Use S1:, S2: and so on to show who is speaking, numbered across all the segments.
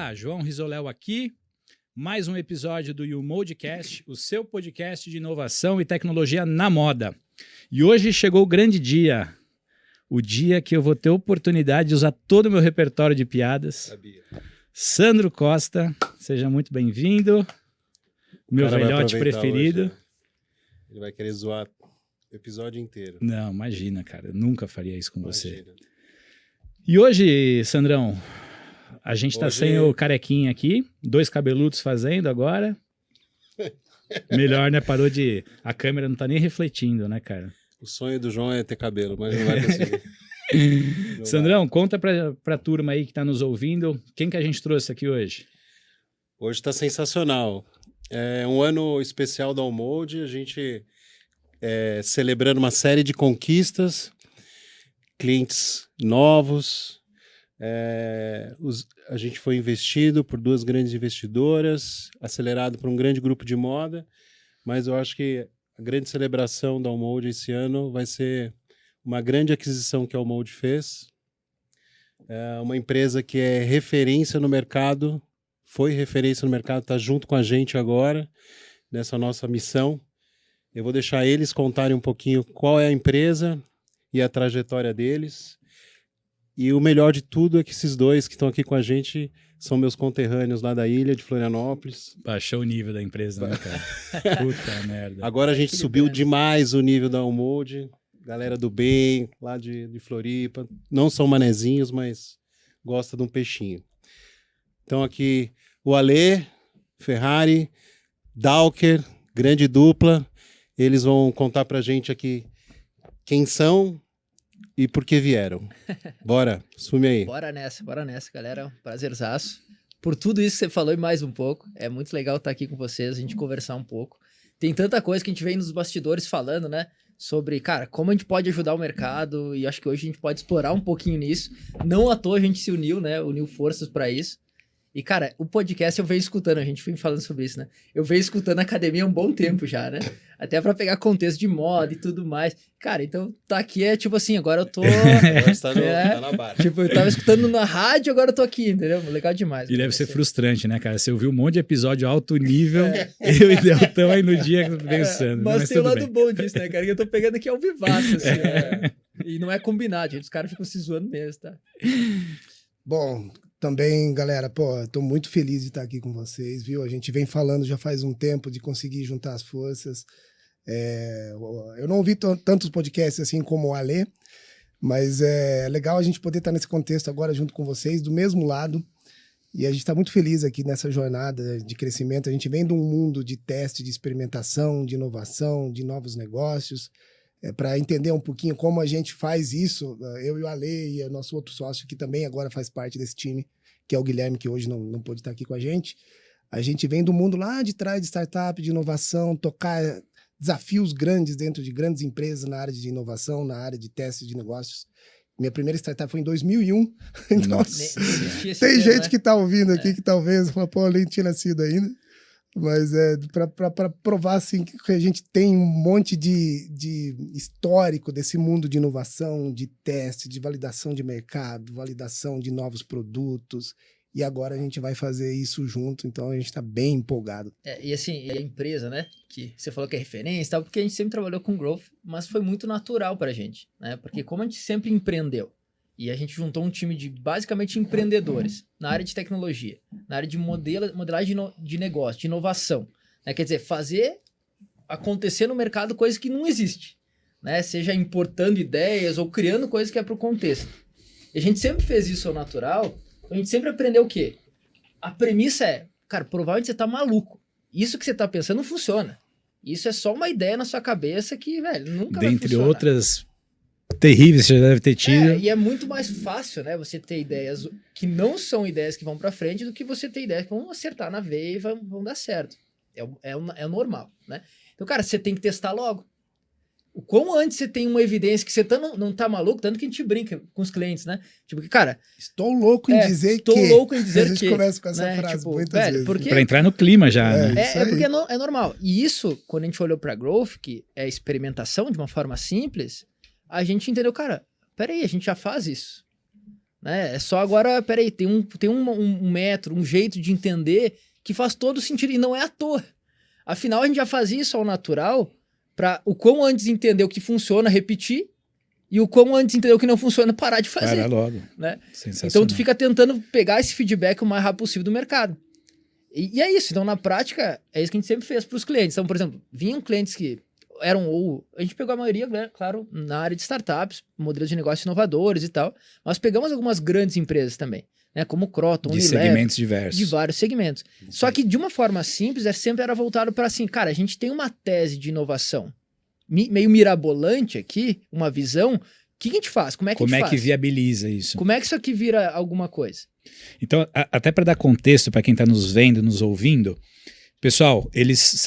S1: galera, João Risoléu aqui, mais um episódio do YouModcast, o seu podcast de inovação e tecnologia na moda. E hoje chegou o grande dia, o dia que eu vou ter oportunidade de usar todo o meu repertório de piadas.
S2: Sabia.
S1: Sandro Costa, seja muito bem-vindo, meu velhote preferido.
S2: Hoje, ele vai querer zoar o episódio inteiro.
S1: Não, imagina, cara, eu nunca faria isso com você.
S2: Imagina.
S1: E hoje, Sandrão, a gente tá
S2: Hoje-
S1: sem o carequinha aqui, dois cabeludos fazendo agora. Melhor, né? Parou de... A câmera não tá nem refletindo, né, cara?
S2: O sonho do João é ter cabelo, mas não vai conseguir. Não
S1: Sandrão, conta pra turma aí que tá nos ouvindo, quem que a gente trouxe aqui hoje?
S2: Hoje está sensacional. É um ano especial da Allmode, a gente celebrando uma série de conquistas, clientes novos. A gente foi investido por duas grandes investidoras, acelerado por um grande grupo de moda, mas eu acho que a grande celebração da Allmode esse ano vai ser uma grande aquisição que a Allmode fez. É uma empresa que é referência no mercado, foi referência no mercado, está junto com a gente agora, nessa nossa missão. Eu vou deixar eles contarem um pouquinho qual é a empresa e a trajetória deles. E o melhor de tudo é que esses dois que estão aqui com a gente são meus conterrâneos lá da ilha de Florianópolis.
S1: Baixou o nível da empresa, né, cara? Puta merda.
S2: Agora a gente subiu demais o nível da Allmode. Galera do bem, lá de Floripa. Não são manezinhos, mas gosta de um peixinho. Então aqui o Alê, Ferrari, Dalker, grande dupla. Eles vão contar pra gente aqui quem são e por que vieram. Bora, assume aí.
S3: Bora nessa, galera. Prazerzaço. Por tudo isso que você falou e mais um pouco. É muito legal estar aqui com vocês, a gente conversar um pouco. Tem tanta coisa que a gente vem nos bastidores falando, né? Sobre, cara, como a gente pode ajudar o mercado. E acho que hoje a gente pode explorar um pouquinho nisso. Não à toa a gente se uniu, né? Uniu forças para isso. E, cara, o podcast eu venho escutando, a gente foi falando sobre isso, né? Eu venho escutando a academia há um bom tempo já, né? Até pra pegar contexto de moda e tudo mais. Cara, então tá aqui é tipo assim, agora eu tô...
S2: Agora você tá na barra.
S3: Tipo, eu tava escutando na rádio, agora eu tô aqui, entendeu? Legal demais.
S1: E deve ser
S3: Vai
S1: frustrante, né, cara? Você ouviu um monte de episódio alto nível, eu e Deltão aí no dia pensando.
S3: Mas tem o
S1: tudo
S3: lado
S1: bem.
S3: bom disso, né, cara? Que eu tô pegando aqui ao vivaço, assim, né? E não é combinado, gente. Os caras ficam se zoando mesmo, tá?
S4: Bom, também, galera, pô, tô muito feliz de estar aqui com vocês, viu? A gente vem falando já faz um tempo de conseguir juntar as forças. Eu não ouvi tantos podcasts assim como o Alê, mas é legal a gente poder estar nesse contexto agora junto com vocês, do mesmo lado. E a gente está muito feliz aqui nessa jornada de crescimento. A gente vem de um mundo de teste, de experimentação, de inovação, de novos negócios. Para entender um pouquinho como a gente faz isso, eu e o Ale e o nosso outro sócio, que também agora faz parte desse time, que é o Guilherme, que hoje não pôde estar aqui com a gente vem do mundo lá de trás de startup, de inovação, tocar desafios grandes dentro de grandes empresas na área de inovação, na área de teste de negócios. Minha primeira startup foi em 2001, então
S1: Nossa.
S4: tem gente que está ouvindo aqui que talvez fala, pô, eu nem tinha nascido ainda. Mas para provar assim, que a gente tem um monte de histórico desse mundo de inovação, de teste, de validação de mercado, validação de novos produtos. E agora a gente vai fazer isso junto, então a gente está bem empolgado.
S3: E assim, e a empresa, né? Que você falou que é referência e tal, porque a gente sempre trabalhou com growth, mas foi muito natural pra gente, né? Porque como a gente sempre empreendeu, e a gente juntou um time de basicamente empreendedores na área de tecnologia, na área de modelagem de negócio, de inovação. Né? Quer dizer, fazer acontecer no mercado coisas que não existem. Né? Seja importando ideias ou criando coisas que é para o contexto. E a gente sempre fez isso ao natural, a gente sempre aprendeu o quê? A premissa é, cara, provavelmente você tá maluco. Isso que você tá pensando não funciona. Isso é só uma ideia na sua cabeça que, velho, nunca vai
S1: Dentre
S3: funcionar.
S1: outras terríveis que você já deve ter tido.
S3: E é muito mais fácil, né, você ter ideias que não são ideias que vão pra frente do que você ter ideias que vão acertar na veia e vão dar certo. É o normal, né? Então, cara, você tem que testar logo. O quão antes você tem uma evidência que você não tá maluco, tanto que a gente brinca com os clientes, né? Tipo, que, cara...
S4: Estou louco em dizer que...
S3: Estou louco em dizer
S4: a gente
S3: que...
S4: começa com essa
S3: né?
S4: frase
S3: Tipo,
S4: muitas
S3: velho,
S4: vezes.
S3: porque...
S1: Pra entrar no clima já, né?
S4: isso aí.
S3: porque é normal. E isso, quando a gente olhou pra growth, que é experimentação de uma forma simples, a gente entendeu, cara, peraí, a gente já faz isso. né? É só agora, peraí, tem um método, um jeito de entender que faz todo sentido e não é à toa. Afinal, a gente já fazia isso ao natural para o quão antes entender o que funciona, repetir, e o quão antes entender o que não funciona, parar de fazer.
S1: Para logo.
S3: Né?
S1: Sensacional.
S3: Então, tu fica tentando pegar esse feedback o mais rápido possível do mercado. E é isso. Então, na prática, é isso que a gente sempre fez para os clientes. Então, por exemplo, vinham clientes que eram a gente pegou a maioria, né, claro, na área de startups, modelos de negócios inovadores e tal, mas pegamos algumas grandes empresas também, né, como Croton,
S1: De
S3: Unilever,
S1: segmentos diversos.
S3: de vários segmentos. Só que de uma forma simples, sempre era voltado para assim, cara, a gente tem uma tese de inovação meio mirabolante aqui, uma visão, o que a gente faz? Como é que a gente faz?
S1: Viabiliza isso?
S3: Como é que isso aqui vira alguma coisa?
S1: Então, até para dar contexto para quem está nos vendo, nos ouvindo, pessoal, eles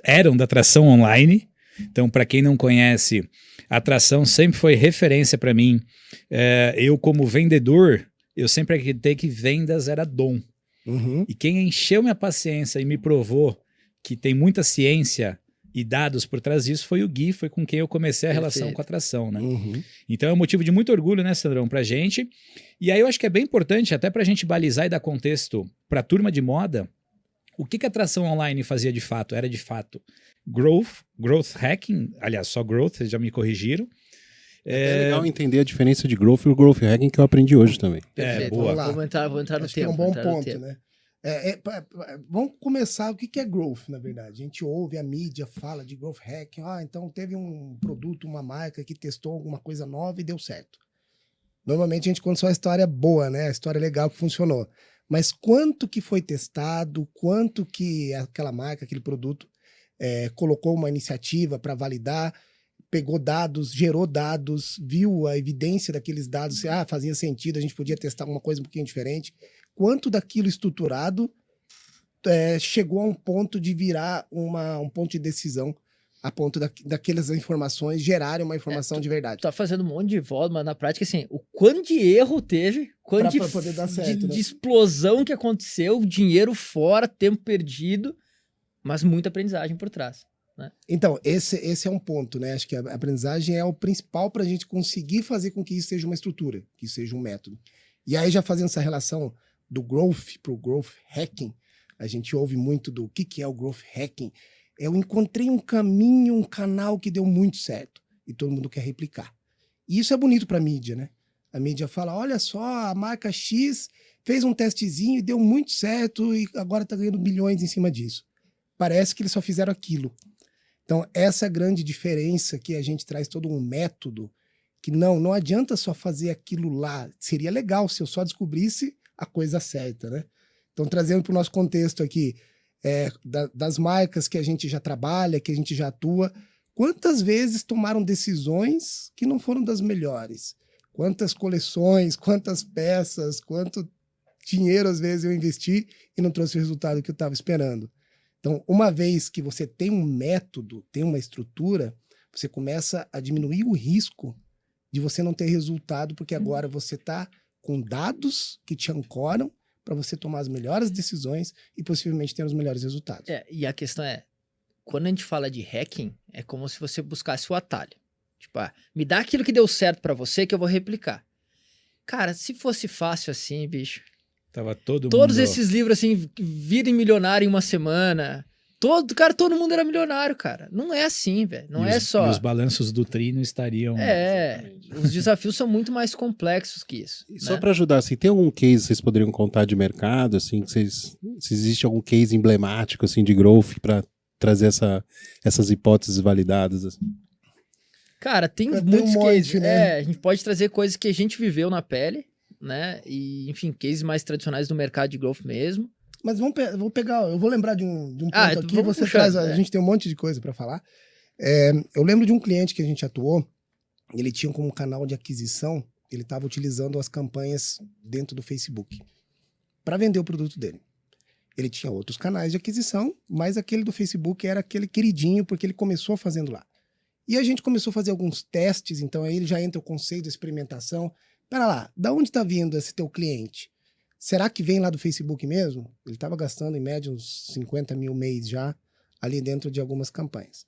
S1: eram da Tração Online. Então, para quem não conhece, a Tração sempre foi referência para mim. Eu, como vendedor, eu sempre acreditei que vendas era dom.
S4: Uhum.
S1: E quem encheu minha paciência e me provou que tem muita ciência e dados por trás disso foi o Gui, foi com quem eu comecei a relação
S3: Perfeito.
S1: com a Tração, né?
S4: Uhum.
S1: Então é um motivo de muito orgulho, né, Sandrão, pra gente. E aí eu acho que é bem importante, até pra gente balizar e dar contexto pra turma de moda, o que a Tração Online fazia de fato? Era de fato growth hacking, aliás, só growth, vocês já me corrigiram.
S2: É legal entender a diferença de growth e o growth hacking que eu aprendi hoje também.
S3: Perfeito.
S1: boa.
S4: Vamos lá.
S3: Vou entrar no
S4: Acho que é
S3: tema.
S4: um
S3: vou
S4: bom
S3: entrar no
S4: ponto,
S3: tema.
S4: né? Vamos começar o que é growth, na verdade. A gente ouve, a mídia fala de growth hacking. Então teve um produto, uma marca que testou alguma coisa nova e deu certo. Normalmente a gente conta só a história boa, né? A história legal que funcionou. Mas quanto que foi testado, quanto que aquela marca, aquele produto colocou uma iniciativa para validar, pegou dados, gerou dados, viu a evidência daqueles dados, fazia sentido, a gente podia testar uma coisa um pouquinho diferente. Quanto daquilo estruturado chegou a um ponto de virar um ponto de decisão, a ponto daquelas informações gerarem uma informação de verdade.
S3: Tá fazendo um monte de volta, mas na prática, assim, o quanto de erro teve, quanto
S4: Pra poder dar certo, né?
S3: de explosão que aconteceu, dinheiro fora, tempo perdido, mas muita aprendizagem por trás.
S4: Então, esse é um ponto, né? Acho que a aprendizagem é o principal para a gente conseguir fazer com que isso seja uma estrutura, que isso seja um método. E aí, já fazendo essa relação do growth para o growth hacking, a gente ouve muito do que é o growth hacking. Eu encontrei um caminho, um canal que deu muito certo e todo mundo quer replicar. E isso é bonito para a mídia, né? A mídia fala, olha só, a marca X fez um testezinho e deu muito certo e agora está ganhando bilhões em cima disso. Parece que eles só fizeram aquilo. Então, essa é a grande diferença, que a gente traz todo um método, que não adianta só fazer aquilo lá. Seria legal se eu só descobrisse a coisa certa, né? Então, trazendo para o nosso contexto aqui, das marcas que a gente já trabalha, que a gente já atua, quantas vezes tomaram decisões que não foram das melhores? Quantas coleções, quantas peças, quanto dinheiro às vezes eu investi e não trouxe o resultado que eu estava esperando? Então, uma vez que você tem um método, tem uma estrutura, você começa a diminuir o risco de você não ter resultado, porque agora você está com dados que te ancoram para você tomar as melhores decisões e possivelmente ter os melhores resultados.
S3: E a questão é, quando a gente fala de hacking, é como se você buscasse o atalho. Tipo, me dá aquilo que deu certo para você que eu vou replicar. Cara, se fosse fácil assim, bicho...
S1: Tava todo
S3: Todos
S1: mundo...
S3: esses livros, assim, virem milionário em uma semana. Todo mundo era milionário, cara. Não é assim, velho. Não é só...
S1: E os balanços do tri não estariam...
S3: Os desafios são muito mais complexos que isso.
S2: E só para ajudar, assim, tem algum case que vocês poderiam contar de mercado, assim, se existe algum case emblemático, assim, de growth para trazer essas hipóteses validadas, assim?
S3: Cara, tem
S4: Tem
S3: muitos
S4: um monte,
S3: cases.
S4: né?
S3: A gente pode trazer coisas que a gente viveu na pele, né? E, enfim, cases mais tradicionais do mercado de growth mesmo.
S4: Mas eu vou lembrar de um ponto aqui,
S3: vamos
S4: você
S3: puxando,
S4: traz, a gente tem um monte de coisa para falar. Eu lembro de um cliente que a gente atuou, ele tinha como canal de aquisição, ele estava utilizando as campanhas dentro do Facebook para vender o produto dele. Ele tinha outros canais de aquisição, mas aquele do Facebook era aquele queridinho, porque ele começou fazendo lá. E a gente começou a fazer alguns testes, então aí ele já entra o conceito de experimentação. Pera lá, da onde está vindo esse teu cliente? Será que vem lá do Facebook mesmo? Ele estava gastando em média uns 50 mil mês já, ali dentro de algumas campanhas.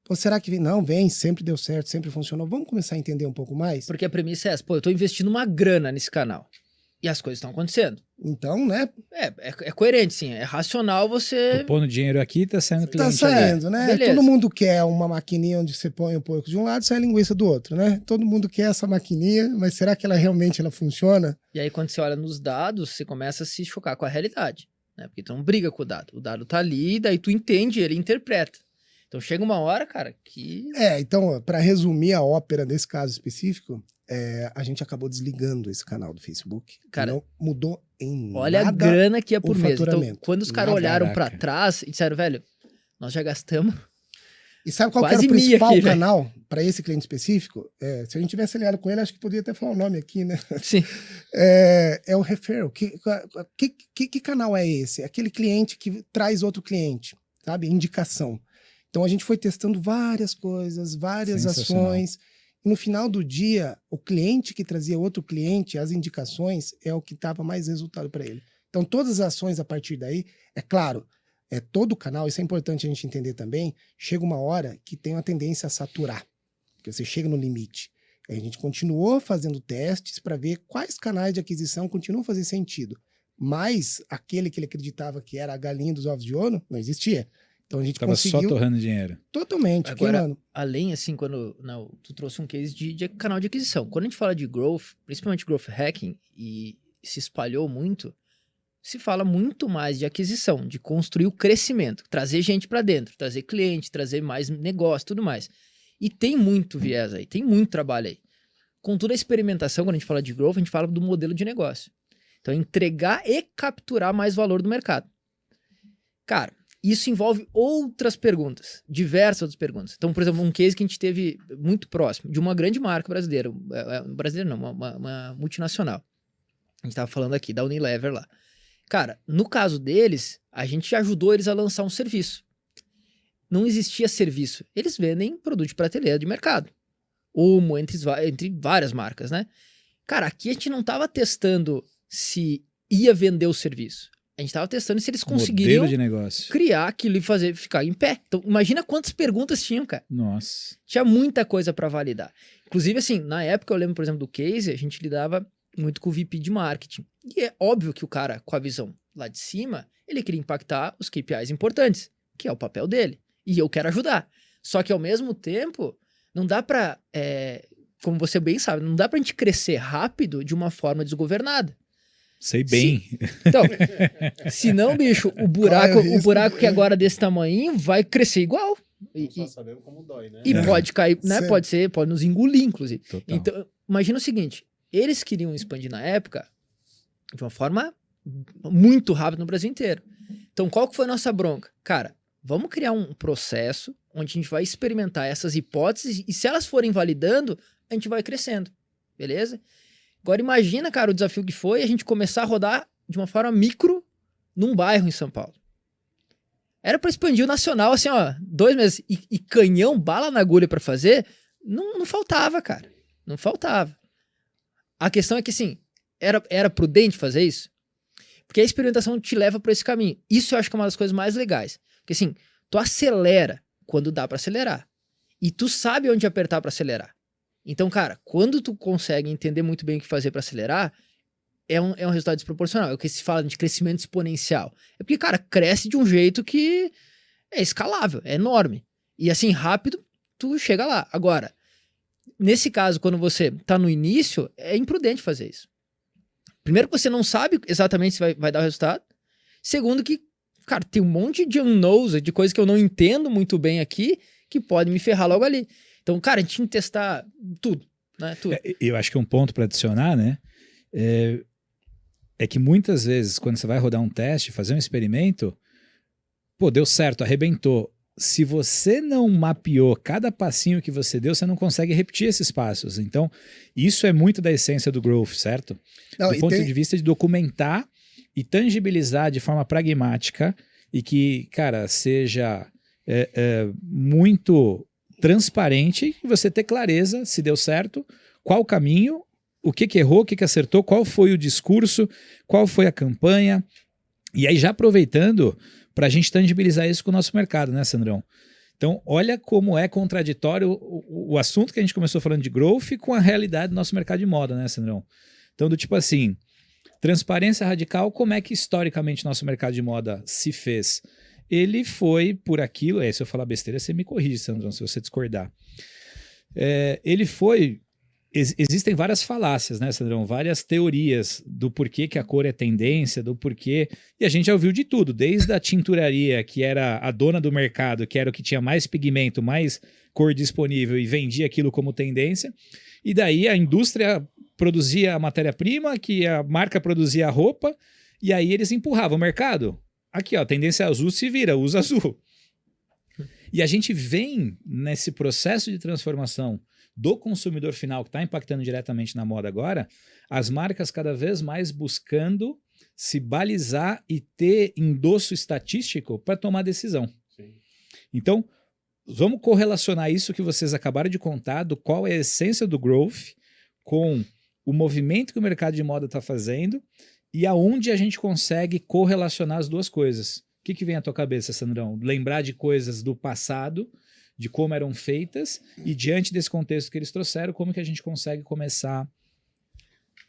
S4: Ou será que não, vem, sempre deu certo, sempre funcionou? Vamos começar a entender um pouco mais?
S3: Porque a premissa é essa, pô, eu tô investindo uma grana nesse canal. E as coisas estão acontecendo.
S4: Então, né?
S3: É coerente, sim. É racional você...
S1: Tô pondo dinheiro aqui, tá saindo
S4: Tá
S1: cliente.
S4: saindo, né?
S3: Beleza.
S4: Todo mundo quer uma maquininha onde você põe um pouco de um lado e sai a linguiça do outro, né? Todo mundo quer essa maquininha, mas será que ela realmente funciona?
S3: E aí, quando você olha nos dados, você começa a se chocar com a realidade. Né? Porque tu não briga com o dado. O dado tá ali, daí tu entende, ele interpreta. Então chega uma hora, cara, que...
S4: Então, para resumir a ópera desse caso específico, a gente acabou desligando esse canal do Facebook.
S3: Cara,
S4: não mudou em
S3: olha
S4: nada.
S3: a grana que é por
S4: o
S3: mês. Então,
S4: faturamento.
S3: quando os caras
S4: Nada.
S3: olharam pra
S1: Caraca.
S3: trás e disseram, velho, nós já gastamos...
S4: E sabe qual que era
S3: Quase
S4: o principal
S3: aqui, velho.
S4: canal para esse cliente específico? Se a gente tivesse alinhado com ele, acho que poderia até falar o nome aqui, né?
S3: Sim.
S4: É o referral. Que canal é esse? Aquele cliente que traz outro cliente, sabe? Indicação. Então a gente foi testando várias coisas, várias
S1: Sensacional.
S4: ações. E no final do dia, o cliente que trazia outro cliente, as indicações, é o que dava mais resultado para ele. Então todas as ações a partir daí, é claro, todo o canal, isso é importante a gente entender também, chega uma hora que tem uma tendência a saturar, que você chega no limite. A gente continuou fazendo testes para ver quais canais de aquisição continuam a fazer sentido, mas aquele que ele acreditava que era a galinha dos ovos de ouro, não existia. Então a gente
S1: Tava só
S4: conseguiu
S1: torrando dinheiro.
S4: totalmente,
S3: Agora,
S4: queimando.
S3: além, assim, quando tu trouxe um case de canal de aquisição. Quando a gente fala de growth, principalmente growth hacking, e se espalhou muito, se fala muito mais de aquisição, de construir o crescimento, trazer gente para dentro, trazer cliente, trazer mais negócio, tudo mais. E tem muito viés aí, tem muito trabalho aí. Com toda a experimentação, quando a gente fala de growth, a gente fala do modelo de negócio. Então, entregar e capturar mais valor do mercado. Cara, isso envolve outras perguntas, diversas outras perguntas. Então, por exemplo, um case que a gente teve muito próximo, de uma grande marca brasileira, brasileira não, uma multinacional. A gente estava falando aqui da Unilever lá. Cara, no caso deles, a gente ajudou eles a lançar um serviço. Não existia serviço. Eles vendem produto de prateleira de mercado. Omo, entre várias marcas, né? Cara, aqui a gente não estava testando se ia vender o serviço. A gente estava testando se eles conseguiriam
S1: Modelo de negócio.
S3: criar aquilo e ficar em pé. Então, imagina quantas perguntas tinham, cara.
S1: Nossa.
S3: Tinha muita coisa para validar. Inclusive, assim, na época, eu lembro, por exemplo, do case, a gente lidava muito com o VP de marketing. E é óbvio que o cara, com a visão lá de cima, ele queria impactar os KPIs importantes, que é o papel dele. E eu quero ajudar. Só que, ao mesmo tempo, não dá pra, como você bem sabe, não dá pra gente crescer rápido de uma forma desgovernada.
S1: Sei bem.
S3: Então, se não, bicho, o buraco que agora é desse tamanho vai crescer igual.
S2: Só sabemos como dói, né?
S3: E pode cair, né?
S4: Sim.
S3: Pode nos engolir, inclusive.
S1: Total.
S3: Então, imagina o seguinte, eles queriam expandir na época de uma forma muito rápida no Brasil inteiro. Então, qual que foi a nossa bronca? Cara, vamos criar um processo onde a gente vai experimentar essas hipóteses e se elas forem validando, a gente vai crescendo, beleza? Agora imagina, cara, o desafio que foi a gente começar a rodar de uma forma micro num bairro em São Paulo. Era pra expandir o nacional, assim, ó, 2 meses. E canhão, bala na agulha pra fazer, não faltava, cara. Não faltava. A questão é que, assim, era prudente fazer isso? Porque a experimentação te leva pra esse caminho. Isso eu acho que é uma das coisas mais legais. Porque, assim, tu acelera quando dá pra acelerar. E tu sabe onde apertar pra acelerar. Então, cara, quando tu consegue entender muito bem o que fazer pra acelerar, é um resultado desproporcional. É o que se fala de crescimento exponencial. É porque, cara, cresce de um jeito que é escalável, é enorme. E assim, rápido, tu chega lá. Agora, nesse caso, quando você tá no início, é imprudente fazer isso. Primeiro que você não sabe exatamente se vai dar o resultado. Segundo que, cara, tem um monte de unknowns, de coisas que eu não entendo muito bem aqui, que pode me ferrar logo ali. Então, cara, a gente tinha que testar tudo, né? Tudo.
S1: Eu acho que um ponto para adicionar, né? É que muitas vezes, quando você vai rodar um teste, fazer um experimento, pô, deu certo, arrebentou. Se você não mapeou cada passinho que você deu, você não consegue repetir esses passos. Então, isso é muito da essência do growth, certo?
S4: Não,
S1: do ponto de vista de documentar e tangibilizar de forma pragmática e que, cara, seja muito transparente e você ter clareza se deu certo, qual o caminho, o que errou, o que acertou, qual foi o discurso, qual foi a campanha. E aí já aproveitando para a gente tangibilizar isso com o nosso mercado, né, Sandrão? Então, olha como é contraditório o assunto que a gente começou falando de growth com a realidade do nosso mercado de moda, né, Sandrão? Então, do tipo assim, transparência radical, como é que historicamente nosso mercado de moda se fez? Ele foi por aquilo, se eu falar besteira, você me corrige, Sandrão, se você discordar. Ele foi... Existem várias falácias, né, Sandrão? Várias teorias do porquê que a cor é tendência, do porquê... E a gente já ouviu de tudo, desde a tinturaria, que era a dona do mercado, que era o que tinha mais pigmento, mais cor disponível e vendia aquilo como tendência. E daí a indústria produzia a matéria-prima, que a marca produzia a roupa, e aí eles empurravam o mercado. Aqui, ó, tendência azul, se vira, usa azul. E a gente vem nesse processo de transformação do consumidor final, que está impactando diretamente na moda agora, as marcas cada vez mais buscando se balizar e ter endosso estatístico para tomar decisão.
S2: Sim.
S1: Então, vamos correlacionar isso que vocês acabaram de contar, do qual é a essência do growth, com o movimento que o mercado de moda está fazendo e aonde a gente consegue correlacionar as duas coisas. O que vem à tua cabeça, Sandrão? Lembrar de coisas do passado, de como eram feitas, e diante desse contexto que eles trouxeram, como que a gente consegue começar?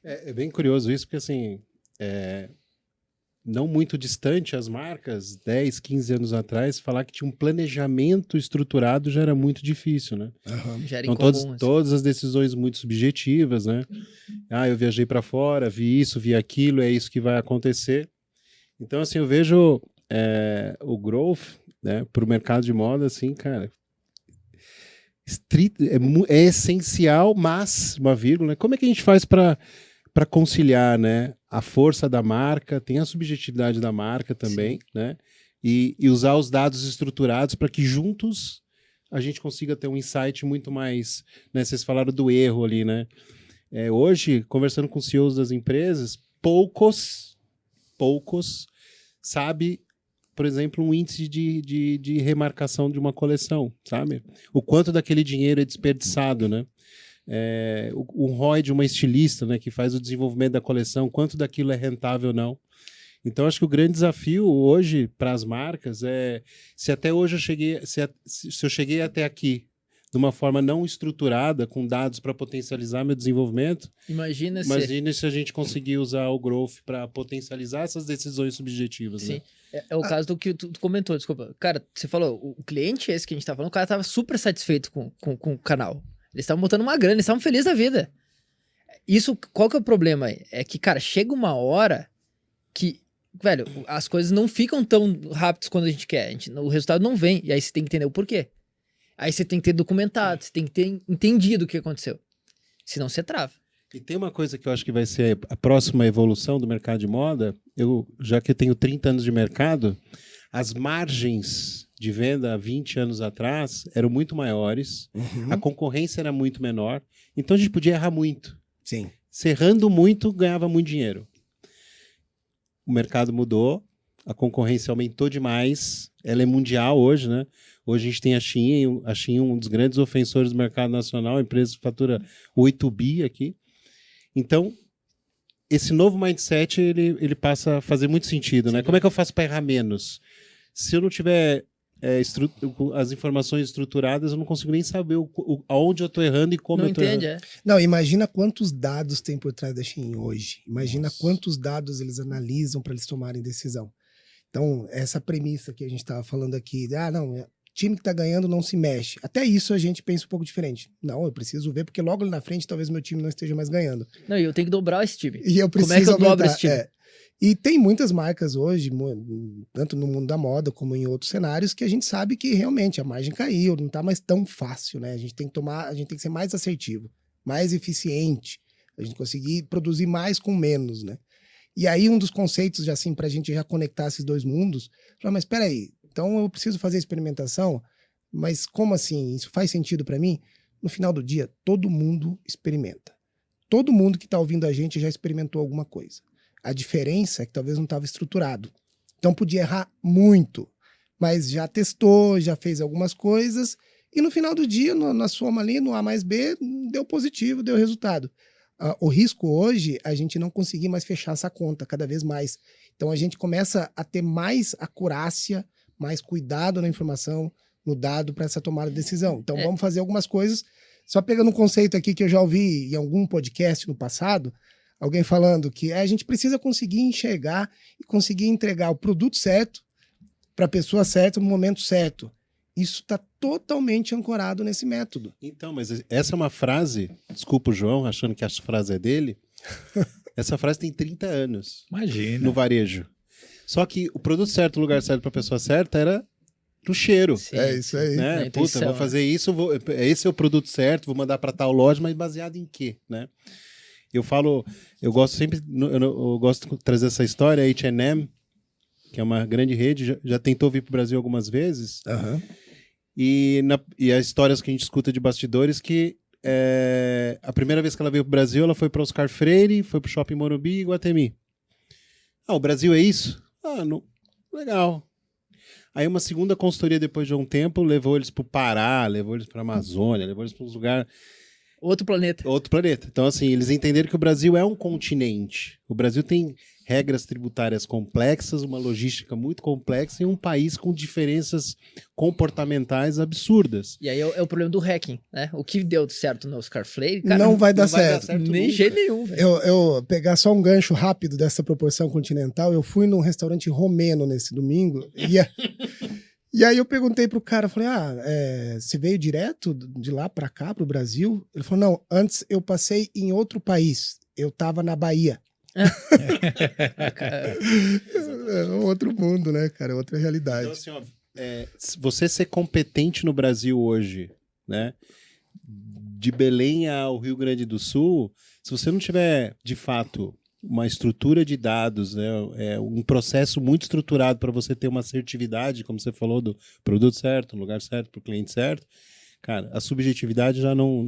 S2: É bem curioso isso, porque assim, não muito distante as marcas, 10, 15 anos atrás, falar que tinha um planejamento estruturado já era muito difícil, né?
S4: Aham.
S3: Já era
S2: Então
S3: incomum, assim.
S2: todas as decisões muito subjetivas, né? Eu viajei para fora, vi isso, vi aquilo, é isso que vai acontecer. Então assim, eu vejo o growth, né, para o mercado de moda, assim, cara, é essencial, mas, uma vírgula, como é que a gente faz para conciliar, né, a força da marca, tem a subjetividade da marca também, né, e usar os dados estruturados para que juntos a gente consiga ter um insight muito mais, né, vocês falaram do erro ali, né, hoje, conversando com CEOs das empresas, poucos sabem, por exemplo, um índice de remarcação de uma coleção, sabe? O quanto daquele dinheiro é desperdiçado, né? O ROI de uma estilista, né, que faz o desenvolvimento da coleção, quanto daquilo é rentável ou não. Então, acho que o grande desafio hoje para as marcas se até hoje se eu cheguei até aqui de uma forma não estruturada, com dados para potencializar meu desenvolvimento,
S3: Imagina
S2: se a gente conseguir usar o growth para potencializar essas decisões subjetivas.
S3: Sim.
S2: Né?
S3: É o caso do que tu comentou, desculpa. Cara, você falou, o cliente esse que a gente tá falando, o cara tava super satisfeito com o canal. Eles estavam botando uma grana, eles estavam felizes da vida. Isso, qual que é o problema aí? É que, cara, chega uma hora que, velho, as coisas não ficam tão rápidas quando a gente quer. O resultado não vem, e aí você tem que entender o porquê. Aí você tem que ter documentado, você tem que ter entendido o que aconteceu. Senão você trava.
S2: E tem uma coisa que eu acho que vai ser a próxima evolução do mercado de moda. Já que eu tenho 30 anos de mercado, as margens de venda há 20 anos atrás eram muito maiores, a concorrência era muito menor, então a gente podia errar muito.
S4: Sim.
S2: Se errando muito, ganhava muito dinheiro. O mercado mudou, a concorrência aumentou demais, ela é mundial hoje, né? Hoje a gente tem a Shein, um dos grandes ofensores do mercado nacional, a empresa que fatura 8 bi aqui. Então, esse novo mindset, ele passa a fazer muito sentido, né? Como é que eu faço para errar menos? Se eu não tiver as informações estruturadas, eu não consigo nem saber aonde eu estou errando e como eu estou errando.
S3: Não entende,
S4: Não, imagina quantos dados tem por trás da Shein hoje. Imagina quantos dados eles analisam para eles tomarem decisão. Então, essa premissa que a gente estava falando aqui, time que está ganhando não se mexe. Até isso a gente pensa um pouco diferente. Não, eu preciso ver, porque logo ali na frente talvez meu time não esteja mais ganhando.
S3: Não, e eu tenho que dobrar esse time.
S4: E eu preciso
S3: Como é que eu dobro
S4: aumentar,
S3: esse time?
S4: E tem muitas marcas hoje, tanto no mundo da moda como em outros cenários, que a gente sabe que realmente a margem caiu, não está mais tão fácil, né? A gente tem que ser mais assertivo, mais eficiente, a gente conseguir produzir mais com menos, né? E aí um dos conceitos, assim, para a gente já conectar esses dois mundos, mas espera aí, então eu preciso fazer experimentação, mas como assim? Isso faz sentido para mim? No final do dia, todo mundo experimenta. Todo mundo que está ouvindo a gente já experimentou alguma coisa. A diferença é que talvez não estava estruturado. Então podia errar muito, mas já testou, já fez algumas coisas e no final do dia, na soma ali, no A mais B, deu positivo, deu resultado. O risco hoje, a gente não conseguir mais fechar essa conta cada vez mais. Então a gente começa a ter mais acurácia, mais cuidado na informação, no dado para essa tomada de decisão. Então vamos fazer algumas coisas, só pegando um conceito aqui que eu já ouvi em algum podcast no passado, alguém falando que a gente precisa conseguir enxergar e conseguir entregar o produto certo para a pessoa certa no momento certo. Isso está totalmente ancorado nesse método.
S2: Então, mas essa é uma frase, desculpa o João, achando que a frase é dele, essa frase tem 30 anos
S1: Imagina.
S2: no varejo. Só que o produto certo, o lugar certo para a pessoa certa era do cheiro.
S3: Sim,
S4: É isso aí.
S2: Né?
S3: Na intuição,
S2: Puta, vou fazer isso, esse é o produto certo, vou mandar para tal loja, mas baseado em quê, né? Eu gosto sempre, eu gosto de trazer essa história, a H&M, que é uma grande rede, já tentou vir para o Brasil algumas vezes, e as histórias que a gente escuta de bastidores que a primeira vez que ela veio para o Brasil, ela foi para Oscar Freire, foi para o Shopping Morumbi e Iguatemi. Ah, o Brasil é isso? Ah, não. Legal. Aí uma segunda consultoria depois de um tempo levou eles para o Pará, levou eles para a Amazônia, levou eles para uns lugares...
S3: Outro planeta.
S2: Outro planeta. Então, assim, eles entenderam que o Brasil é um continente. O Brasil tem regras tributárias complexas, uma logística muito complexa e um país com diferenças comportamentais absurdas.
S3: E aí é o problema do hacking, né? O que deu certo no Oscar Freire, cara,
S4: Não vai dar certo.
S3: Nem
S2: nunca.
S3: jeito nenhum, velho.
S4: Eu pegar só um gancho rápido dessa proporção continental, eu fui num restaurante romeno nesse domingo e aí eu perguntei pro cara, falei, você veio direto de lá pra cá, pro Brasil? Ele falou, não, antes eu passei em outro país, eu tava na Bahia. É outro mundo, né, cara, outra realidade.
S2: Então, assim, ó, você ser competente no Brasil hoje, né, de Belém ao Rio Grande do Sul, se você não tiver, de fato, uma estrutura de dados, né, um processo muito estruturado para você ter uma assertividade, como você falou, do produto certo, no lugar certo, para o cliente certo, cara, a subjetividade já não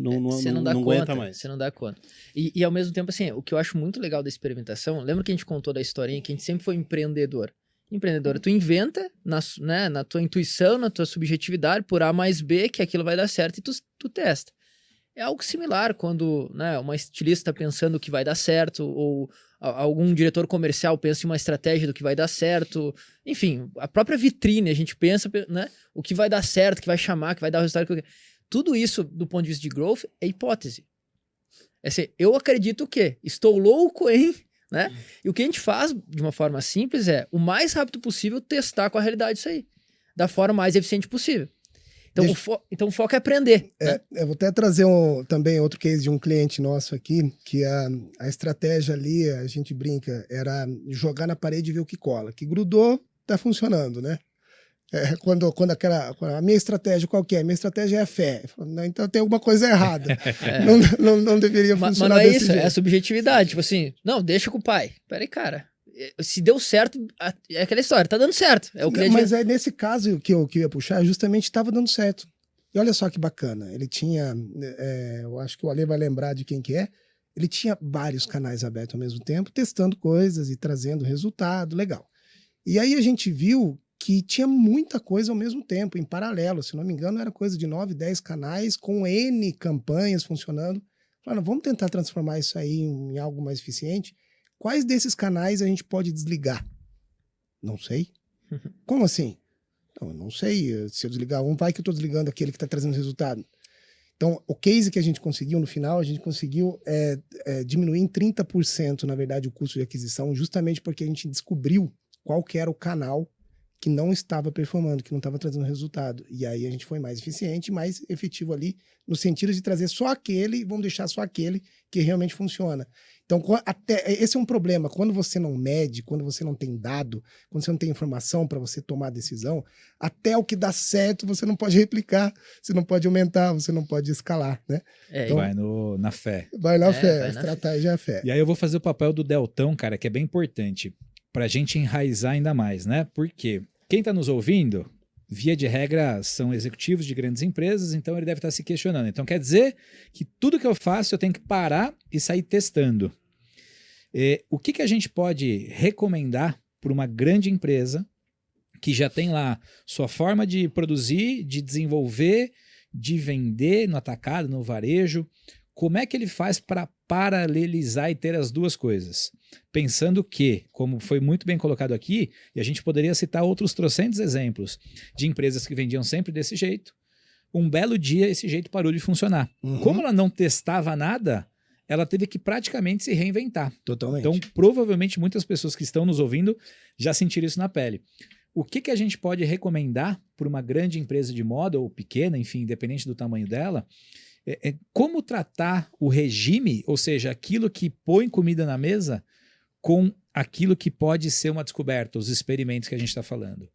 S2: aguenta mais.
S3: Você não dá conta. E ao mesmo tempo, assim, o que eu acho muito legal da experimentação, lembra que a gente contou da historinha que a gente sempre foi empreendedor. Empreendedor, tu inventa na tua intuição, na tua subjetividade, por A mais B, que aquilo vai dar certo e tu testa. É algo similar quando, né, uma estilista está pensando que vai dar certo, ou algum diretor comercial pensa em uma estratégia do que vai dar certo. Enfim, a própria vitrine, a gente pensa, né, o que vai dar certo, que vai chamar, que vai dar o resultado. Tudo isso, do ponto de vista de growth, é hipótese. É assim, eu acredito que estou louco, hein? Né? E o que a gente faz, de uma forma simples, é o mais rápido possível testar com a realidade isso aí. Da forma mais eficiente possível. Então, o foco é aprender. Né?
S4: Eu vou até trazer também outro case de um cliente nosso aqui, que a estratégia ali, a gente brinca, era jogar na parede e ver o que cola. Que grudou, tá funcionando, né? Quando a minha estratégia qual que é? Minha estratégia é a fé. Não, então tem alguma coisa errada. Não deveria funcionar
S3: mas não é
S4: desse
S3: isso,
S4: jeito.
S3: é a subjetividade. Tipo assim, não, deixa com o pai. Peraí, cara. Se deu certo, é aquela história, tá dando certo. É o que
S4: Mas nesse caso que eu ia puxar, justamente estava dando certo. E olha só que bacana, ele tinha, eu acho que o Ale vai lembrar de quem que é, ele tinha vários canais abertos ao mesmo tempo, testando coisas e trazendo resultado, legal. E aí a gente viu que tinha muita coisa ao mesmo tempo, em paralelo, se não me engano era coisa de 9, 10 canais com N campanhas funcionando. Falaram, vamos tentar transformar isso aí em algo mais eficiente. Quais desses canais a gente pode desligar? Não sei. Como assim? Não, eu não sei. Se eu desligar um, vai que eu estou desligando aquele que está trazendo resultado. Então, o case que a gente conseguiu no final, a gente conseguiu diminuir em 30%, na verdade, o custo de aquisição, justamente porque a gente descobriu qual que era o canal que não estava performando, que não estava trazendo resultado. E aí a gente foi mais eficiente, mais efetivo ali, no sentido de trazer só aquele, vamos deixar só aquele que realmente funciona. Então, esse é um problema. Quando você não mede, quando você não tem dado, quando você não tem informação para você tomar decisão, até o que dá certo você não pode replicar, você não pode aumentar, você não pode escalar, né?
S1: Então, vai na fé.
S4: Vai na fé, a estratégia é a fé.
S1: E aí eu vou fazer o papel do Deltão, cara, que é bem importante, para a gente enraizar ainda mais, né? Porque quem está nos ouvindo, via de regra, são executivos de grandes empresas, então ele deve estar se questionando. Então quer dizer que tudo que eu faço eu tenho que parar e sair testando. O que a gente pode recomendar para uma grande empresa que já tem lá sua forma de produzir, de desenvolver, de vender no atacado, no varejo, Como é que ele faz para paralelizar e ter as duas coisas? Pensando que, como foi muito bem colocado aqui, e a gente poderia citar outros trocentos exemplos de empresas que vendiam sempre desse jeito, um belo dia esse jeito parou de funcionar.
S4: Uhum.
S1: Como ela não testava nada, ela teve que praticamente se reinventar.
S4: Totalmente.
S1: Então, provavelmente, muitas pessoas que estão nos ouvindo já sentiram isso na pele. O que a gente pode recomendar para uma grande empresa de moda, ou pequena, enfim, independente do tamanho dela, como tratar o regime, ou seja, aquilo que põe comida na mesa, com aquilo que pode ser uma descoberta, os experimentos que a gente está falando?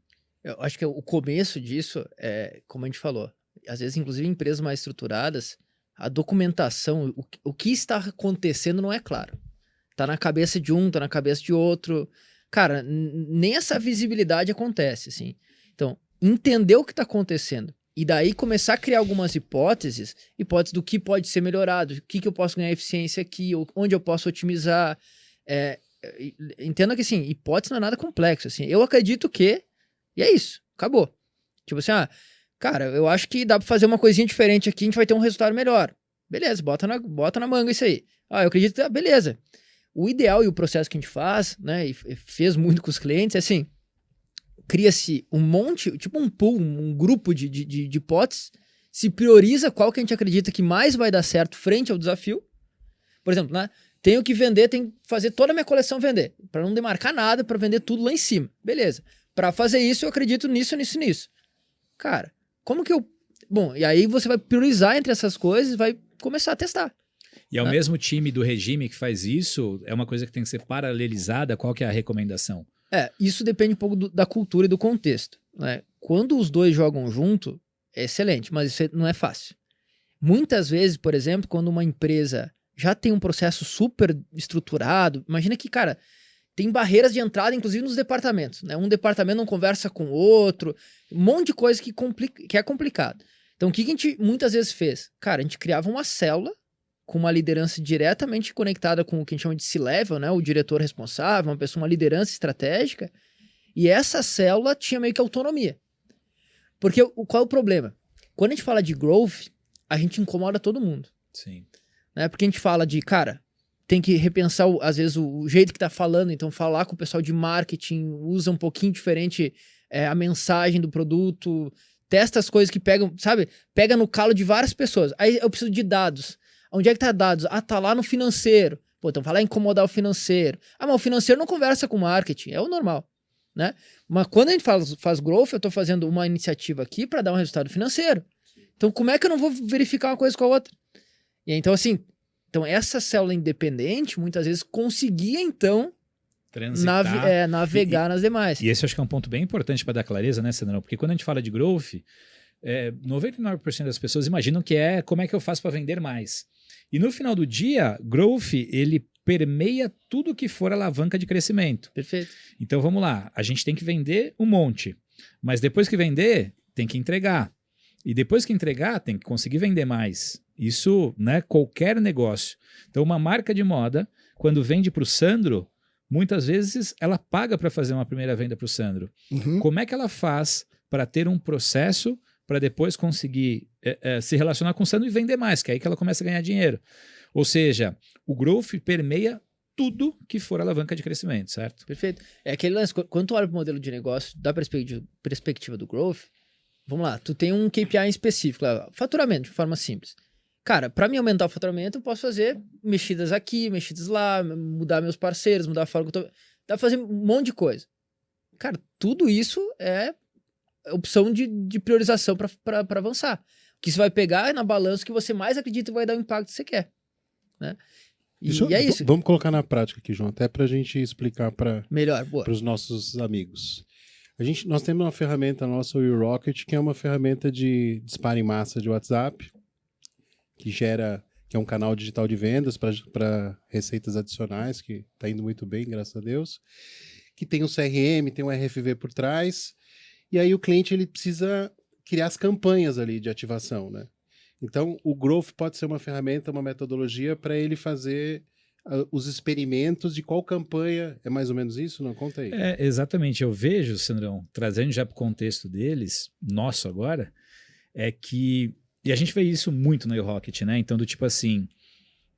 S3: Eu acho que o começo disso é, como a gente falou, às vezes, inclusive, em empresas mais estruturadas, a documentação, o que está acontecendo não é claro. Tá na cabeça de um, tá na cabeça de outro. Cara, nem essa visibilidade acontece, assim. Então, entender o que está acontecendo e daí começar a criar algumas hipóteses do que pode ser melhorado, o que eu posso ganhar eficiência aqui, onde eu posso otimizar. Entenda que, assim, hipótese não é nada complexo, assim. Eu acredito que, e é isso, acabou. Tipo assim, cara, eu acho que dá pra fazer uma coisinha diferente aqui, a gente vai ter um resultado melhor. Beleza, bota na manga isso aí. Eu acredito que, beleza. O ideal e o processo que a gente faz, né, e fez muito com os clientes, é assim, cria-se um monte, tipo um pool, um grupo de hipóteses, se prioriza qual que a gente acredita que mais vai dar certo frente ao desafio. Por exemplo, né, tenho que vender, tenho que fazer toda a minha coleção vender, para não demarcar nada, para vender tudo lá em cima. Beleza. Para fazer isso, eu acredito nisso. Cara, como que eu... Bom, e aí você vai priorizar entre essas coisas e vai começar a testar.
S1: E é o mesmo time do regime que faz isso? É uma coisa que tem que ser paralelizada? Qual que é a recomendação?
S3: Isso depende um pouco da cultura e do contexto, né? Quando os dois jogam junto, é excelente, mas isso não é fácil. Muitas vezes, por exemplo, quando uma empresa já tem um processo super estruturado, imagina que, cara, tem barreiras de entrada, inclusive nos departamentos, né? Um departamento não conversa com o outro, um monte de coisa que é complicado. Então, o que a gente muitas vezes fez? Cara, a gente criava uma célula com uma liderança diretamente conectada com o que a gente chama de C-level, né? O diretor responsável, uma liderança estratégica, e essa célula tinha meio que autonomia. Porque qual é o problema? Quando a gente fala de growth, a gente incomoda todo mundo.
S1: Sim.
S3: Né? Porque a gente fala de, cara, tem que repensar, às vezes, o jeito que tá falando, então falar com o pessoal de marketing, usa um pouquinho diferente a mensagem do produto, testa as coisas que pegam, sabe? Pega no calo de várias pessoas. Aí eu preciso de dados. Onde é que tá dados? Tá lá no financeiro. Pô, então vai lá incomodar o financeiro. Mas o financeiro não conversa com o marketing, é o normal, né? Mas quando a gente faz growth, eu tô fazendo uma iniciativa aqui para dar um resultado financeiro. Então como é que eu não vou verificar uma coisa com a outra? E então, assim, essa célula independente, muitas vezes, conseguia, então, navegar nas demais.
S1: E esse eu acho que é um ponto bem importante para dar clareza, né, Sandrão? Porque quando a gente fala de growth, 99% das pessoas imaginam que como é que eu faço para vender mais. E no final do dia, growth, ele permeia tudo que for alavanca de crescimento.
S3: Perfeito.
S1: Então vamos lá, a gente tem que vender um monte, mas depois que vender, tem que entregar. E depois que entregar, tem que conseguir vender mais. Isso, né, qualquer negócio. Então uma marca de moda, quando vende para o Sandro, muitas vezes ela paga para fazer uma primeira venda para o Sandro.
S4: Uhum.
S1: Como é que ela faz para ter um processo para depois conseguir se relacionar com o Sandro e vender mais, que é aí que ela começa a ganhar dinheiro. Ou seja, o growth permeia tudo que for alavanca de crescimento, certo?
S3: Perfeito. É aquele lance, quando tu olha para o modelo de negócio da perspectiva do growth, vamos lá, tu tem um KPI específico, faturamento, de forma simples. Cara, para mim aumentar o faturamento, eu posso fazer mexidas aqui, mexidas lá, mudar meus parceiros, mudar a forma que eu tô... Dá pra fazer um monte de coisa. Cara, tudo isso é opção de priorização para avançar. O que você vai pegar é na balança que você mais acredita que vai dar o impacto que você quer. Né? E é isso.
S2: Vamos colocar na prática aqui, João, até para a gente explicar para os nossos amigos. Nós temos uma ferramenta nossa, o eRocket, que é uma ferramenta de disparo em massa de WhatsApp, que é um canal digital de vendas para receitas adicionais, que está indo muito bem, graças a Deus, que tem um CRM, tem um RFV por trás, e aí o cliente ele precisa criar as campanhas ali de ativação, né? Então, o Growth pode ser uma ferramenta, uma metodologia para ele fazer os experimentos de qual campanha. É mais ou menos isso? Não? Conta aí.
S1: Exatamente. Eu vejo, Sandrão, trazendo já para o contexto deles, nosso agora, é que... E a gente vê isso muito no eRocket, né? Então, do tipo assim,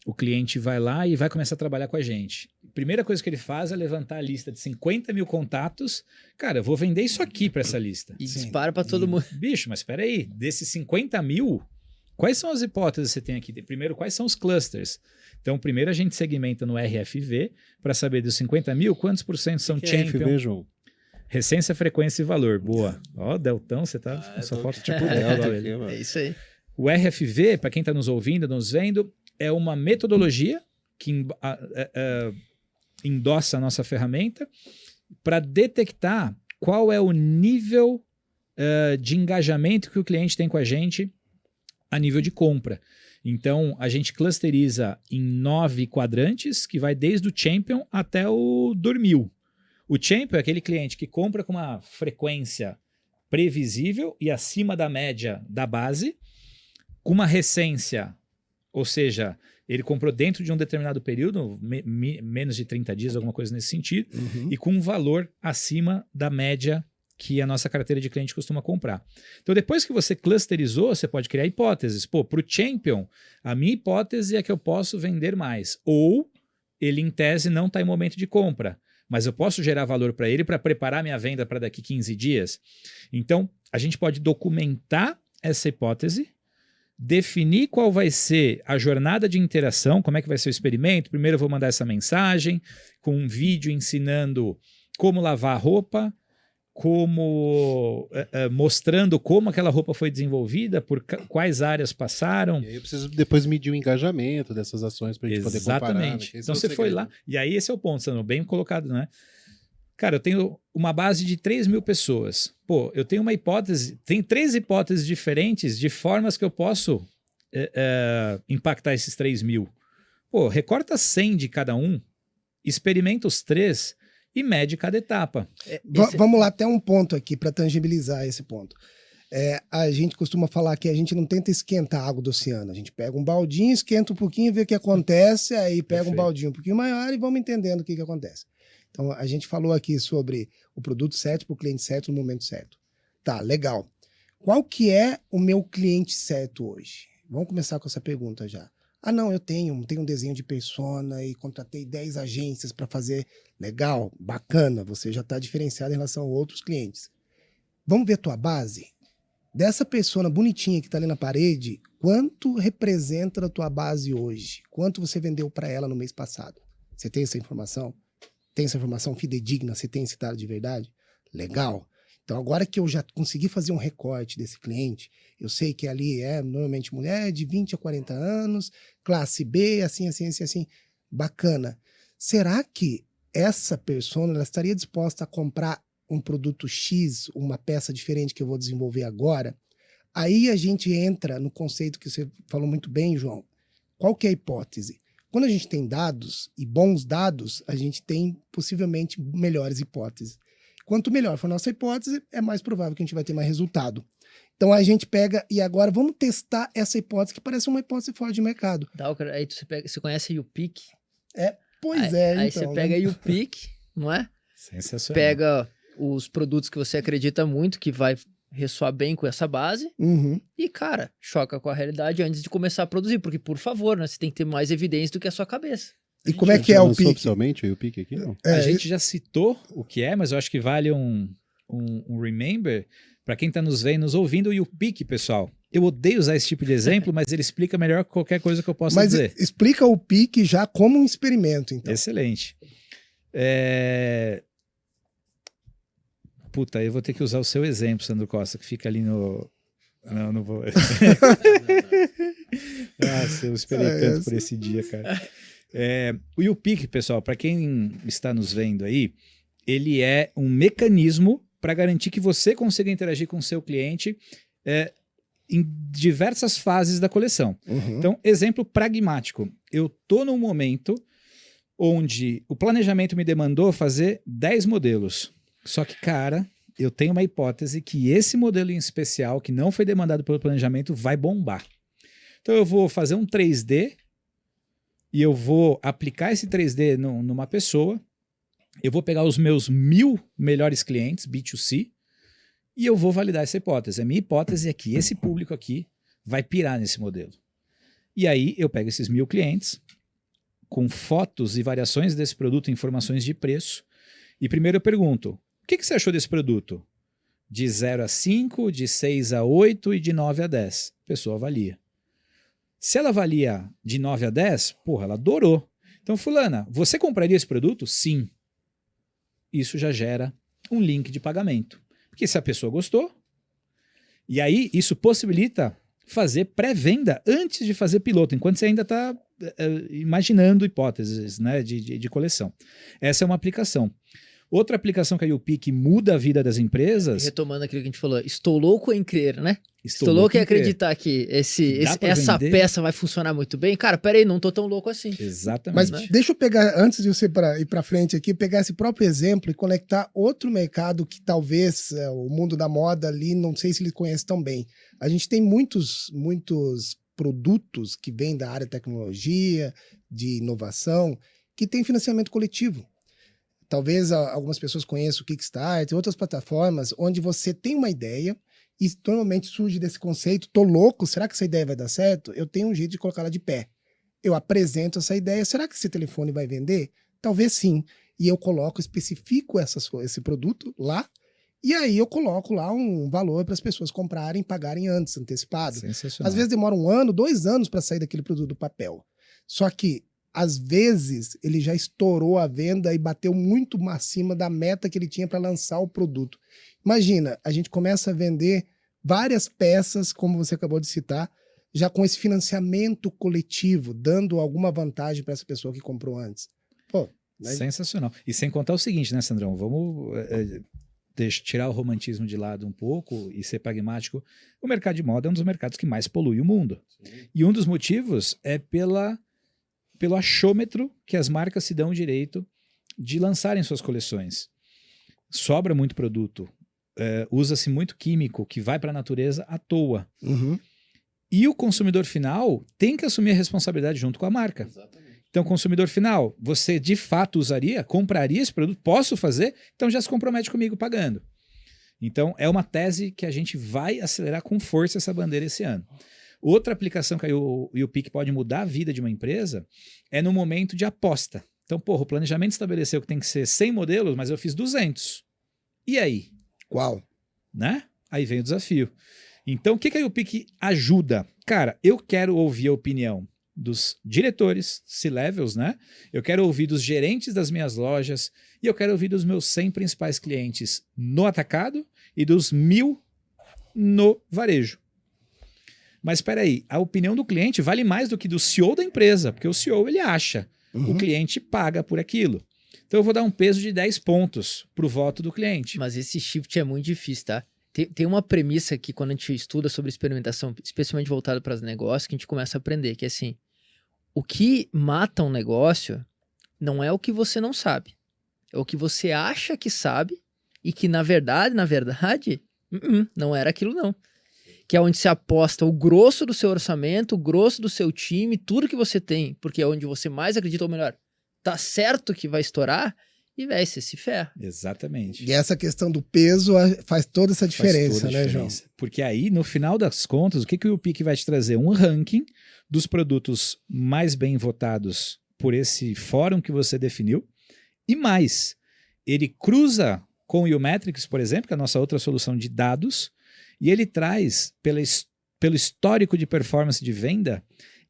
S1: o cliente vai lá e vai começar a trabalhar com a gente. Primeira coisa que ele faz é levantar a lista de 50 mil contatos. Cara, eu vou vender isso aqui para essa lista.
S3: E
S4: Sim.
S3: dispara para todo mundo.
S1: Bicho, mas espera aí, desses 50 mil, quais são as hipóteses que você tem aqui? Primeiro, quais são os clusters? Então, primeiro a gente segmenta no RFV para saber dos 50 mil, quantos por cento são
S2: Que é
S1: champion,
S2: FV, João?
S1: recência, frequência e valor. Boa. Ó, Deltão, você tá com sua foto tipo Delta.
S2: aqui, mano.
S3: É isso aí.
S1: O RFV, para quem está nos ouvindo, nos vendo, é uma metodologia que endossa a nossa ferramenta para detectar qual é o nível de engajamento que o cliente tem com a gente a nível de compra. Então, a gente clusteriza em 9 quadrantes, que vai desde o Champion até o Dormil. O Champion é aquele cliente que compra com uma frequência previsível e acima da média da base, com uma recência, ou seja, ele comprou dentro de um determinado período, menos de 30 dias, alguma coisa nesse sentido, e com um valor acima da média que a nossa carteira de cliente costuma comprar. Então, depois que você clusterizou, você pode criar hipóteses. Pô, para o Champion, a minha hipótese é que eu posso vender mais. Ou ele, em tese, não está em momento de compra, mas eu posso gerar valor para ele para preparar minha venda para daqui 15 dias. Então, a gente pode documentar essa hipótese, definir qual vai ser a jornada de interação, como é que vai ser o experimento. Primeiro eu vou mandar essa mensagem com um vídeo ensinando como lavar a roupa, mostrando como aquela roupa foi desenvolvida, por quais áreas passaram.
S2: E aí eu preciso depois medir o engajamento dessas ações para a gente poder comparar. Né?
S1: Exatamente. Então você foi lá, e aí esse é o ponto, Sandro, bem colocado, né? Cara, eu tenho uma base de 3 mil pessoas. Pô, eu tenho uma hipótese, tem 3 hipóteses diferentes de formas que eu posso impactar esses 3 mil. Pô, recorta 100 de cada um, experimenta os 3 e mede cada etapa.
S4: Vamos lá, até um ponto aqui para tangibilizar esse ponto. A gente costuma falar que a gente não tenta esquentar a água do oceano. A gente pega um baldinho, esquenta um pouquinho, vê o que acontece, aí pega
S1: Perfeito.
S4: um baldinho um pouquinho maior e vamos entendendo o que acontece. Então, a gente falou aqui sobre o produto certo para o cliente certo no momento certo. Tá, legal. Qual que é o meu cliente certo hoje? Vamos começar com essa pergunta já. Ah, não, eu tenho um desenho de persona e contratei 10 agências para fazer. Legal, bacana, você já está diferenciado em relação a outros clientes. Vamos ver a tua base? Dessa persona bonitinha que está ali na parede, quanto representa da tua base hoje? Quanto você vendeu para ela no mês passado? Você tem essa informação? Tem essa informação fidedigna? Você tem esse dado de verdade? Legal. Então, agora que eu já consegui fazer um recorte desse cliente, eu sei que ali é normalmente mulher de 20 a 40 anos, classe B, assim. Bacana. Será que essa persona ela estaria disposta a comprar um produto X, uma peça diferente que eu vou desenvolver agora? Aí a gente entra no conceito que você falou muito bem, João. Qual que é a hipótese? Quando a gente tem dados e bons dados, a gente tem possivelmente melhores hipóteses. Quanto melhor for a nossa hipótese, é mais provável que a gente vai ter mais resultado. Então a gente pega e agora vamos testar essa hipótese que parece uma hipótese fora de mercado.
S3: Aí você conhece a UPIC?
S4: Pois
S3: Aí
S4: então.
S3: você pega a UPIC, não é?
S1: Sensacional.
S3: Pega os produtos que você acredita muito que vai ressoar bem com essa base
S4: Uhum.
S3: e, cara, choca com a realidade antes de começar a produzir, porque, por favor, né, você tem que ter mais evidência do que a sua cabeça.
S4: E como é que é o
S2: lançou
S4: PIC?
S2: oficialmente o PIC aqui? Não.
S1: A gente já citou o que é, mas eu acho que vale um remember para quem está nos vendo, nos ouvindo, e o PIC, pessoal. Eu odeio usar esse tipo de exemplo, mas ele explica melhor que qualquer coisa que eu possa dizer.
S4: Explica o PIC já como um experimento, então.
S1: Excelente. Puta, eu vou ter que usar o seu exemplo, Sandro Costa, que fica ali no... Não vou... Nossa, eu esperei tanto por esse dia, cara. O YouPick, pessoal, para quem está nos vendo aí, ele é um mecanismo para garantir que você consiga interagir com o seu cliente em diversas fases da coleção.
S4: Uhum.
S1: Então, exemplo pragmático. Eu estou num momento onde o planejamento me demandou fazer 10 modelos. Só que, cara, eu tenho uma hipótese que esse modelo em especial, que não foi demandado pelo planejamento, vai bombar. Então, eu vou fazer um 3D e eu vou aplicar esse 3D numa pessoa. Eu vou pegar os meus 1000 melhores clientes, B2C, e eu vou validar essa hipótese. A minha hipótese é que esse público aqui vai pirar nesse modelo. E aí eu pego esses 1000 clientes, com fotos e variações desse produto, informações de preço. E primeiro eu pergunto, o que você achou desse produto? De 0 a 5, de 6 a 8 e de 9 a 10. A pessoa avalia. Se ela avalia de 9 a 10, porra, ela adorou. Então, fulana, você compraria esse produto? Sim. Isso já gera um link de pagamento. Porque se a pessoa gostou, e aí isso possibilita fazer pré-venda antes de fazer piloto, enquanto você ainda está imaginando hipóteses, né, de coleção. Essa é uma aplicação. Outra aplicação que a YouPick muda a vida das empresas...
S3: Retomando aquilo que a gente falou, estou louco em crer, né?
S1: Estou
S3: louco em
S1: crer.
S3: acreditar que
S1: Dá
S3: essa
S1: vender?
S3: peça vai funcionar muito bem. Cara, peraí, não tô tão louco assim.
S1: Exatamente.
S4: Mas deixa eu pegar, antes de você ir para frente aqui, pegar esse próprio exemplo e conectar outro mercado que talvez o mundo da moda ali, não sei se ele conhece tão bem. A gente tem muitos produtos que vêm da área de tecnologia, de inovação, que tem financiamento coletivo. Talvez algumas pessoas conheçam o Kickstarter, outras plataformas, onde você tem uma ideia e normalmente surge desse conceito, tô louco, será que essa ideia vai dar certo? Eu tenho um jeito de colocá-la de pé. Eu apresento essa ideia, será que esse telefone vai vender? Talvez sim. E eu especifico esse produto lá, e aí eu coloco lá um valor para as pessoas comprarem, pagarem antes, antecipado.
S1: Sensacional.
S4: Às vezes demora 1 ano, 2 anos para sair daquele produto do papel. Só que às vezes ele já estourou a venda e bateu muito acima da meta que ele tinha para lançar o produto. Imagina, a gente começa a vender várias peças, como você acabou de citar, já com esse financiamento coletivo, dando alguma vantagem para essa pessoa que comprou antes. Pô, né?
S1: Sensacional. E sem contar o seguinte, né, Sandrão? Vamos tirar o romantismo de lado um pouco e ser pragmático. O mercado de moda é um dos mercados que mais polui o mundo. Sim. E um dos motivos é pelo achômetro que as marcas se dão o direito de lançarem suas coleções. Sobra muito produto, usa-se muito químico que vai para a natureza à toa.
S4: Uhum.
S1: E o consumidor final tem que assumir a responsabilidade junto com a marca. Exatamente. Então, consumidor final, você de fato compraria esse produto? Posso fazer? Então já se compromete comigo pagando. Então, é uma tese que a gente vai acelerar com força essa bandeira esse ano. Outra aplicação que o YouPick pode mudar a vida de uma empresa é no momento de aposta. Então, porra, o planejamento estabeleceu que tem que ser 100 modelos, mas eu fiz 200. E aí?
S4: Qual?
S1: Né? Aí vem o desafio. Então, o que a YouPick ajuda? Cara, eu quero ouvir a opinião dos diretores, C-levels, né? Eu quero ouvir dos gerentes das minhas lojas e eu quero ouvir dos meus 100 principais clientes no atacado e dos 1.000 no varejo. Mas espera aí, a opinião do cliente vale mais do que do CEO da empresa, porque o CEO ele acha, o cliente paga por aquilo. Então eu vou dar um peso de 10 pontos para o voto do cliente.
S3: Mas esse shift é muito difícil, tá? Tem uma premissa que quando a gente estuda sobre experimentação, especialmente voltado para os negócios, que a gente começa a aprender, que é assim, o que mata um negócio não é o que você não sabe, é o que você acha que sabe e que na verdade, não era aquilo não. Que é onde se aposta o grosso do seu orçamento, o grosso do seu time, tudo que você tem, porque é onde você mais acredita, ou melhor, tá certo que vai estourar, e véi, você se ferra.
S1: Exatamente.
S4: E essa questão do peso faz toda essa diferença, né, João?
S1: Porque aí, no final das contas, o que o YouPick vai te trazer? Um ranking dos produtos mais bem votados por esse fórum que você definiu, e mais, ele cruza com o YouMetrics, por exemplo, que é a nossa outra solução de dados, e ele traz, pelo histórico de performance de venda,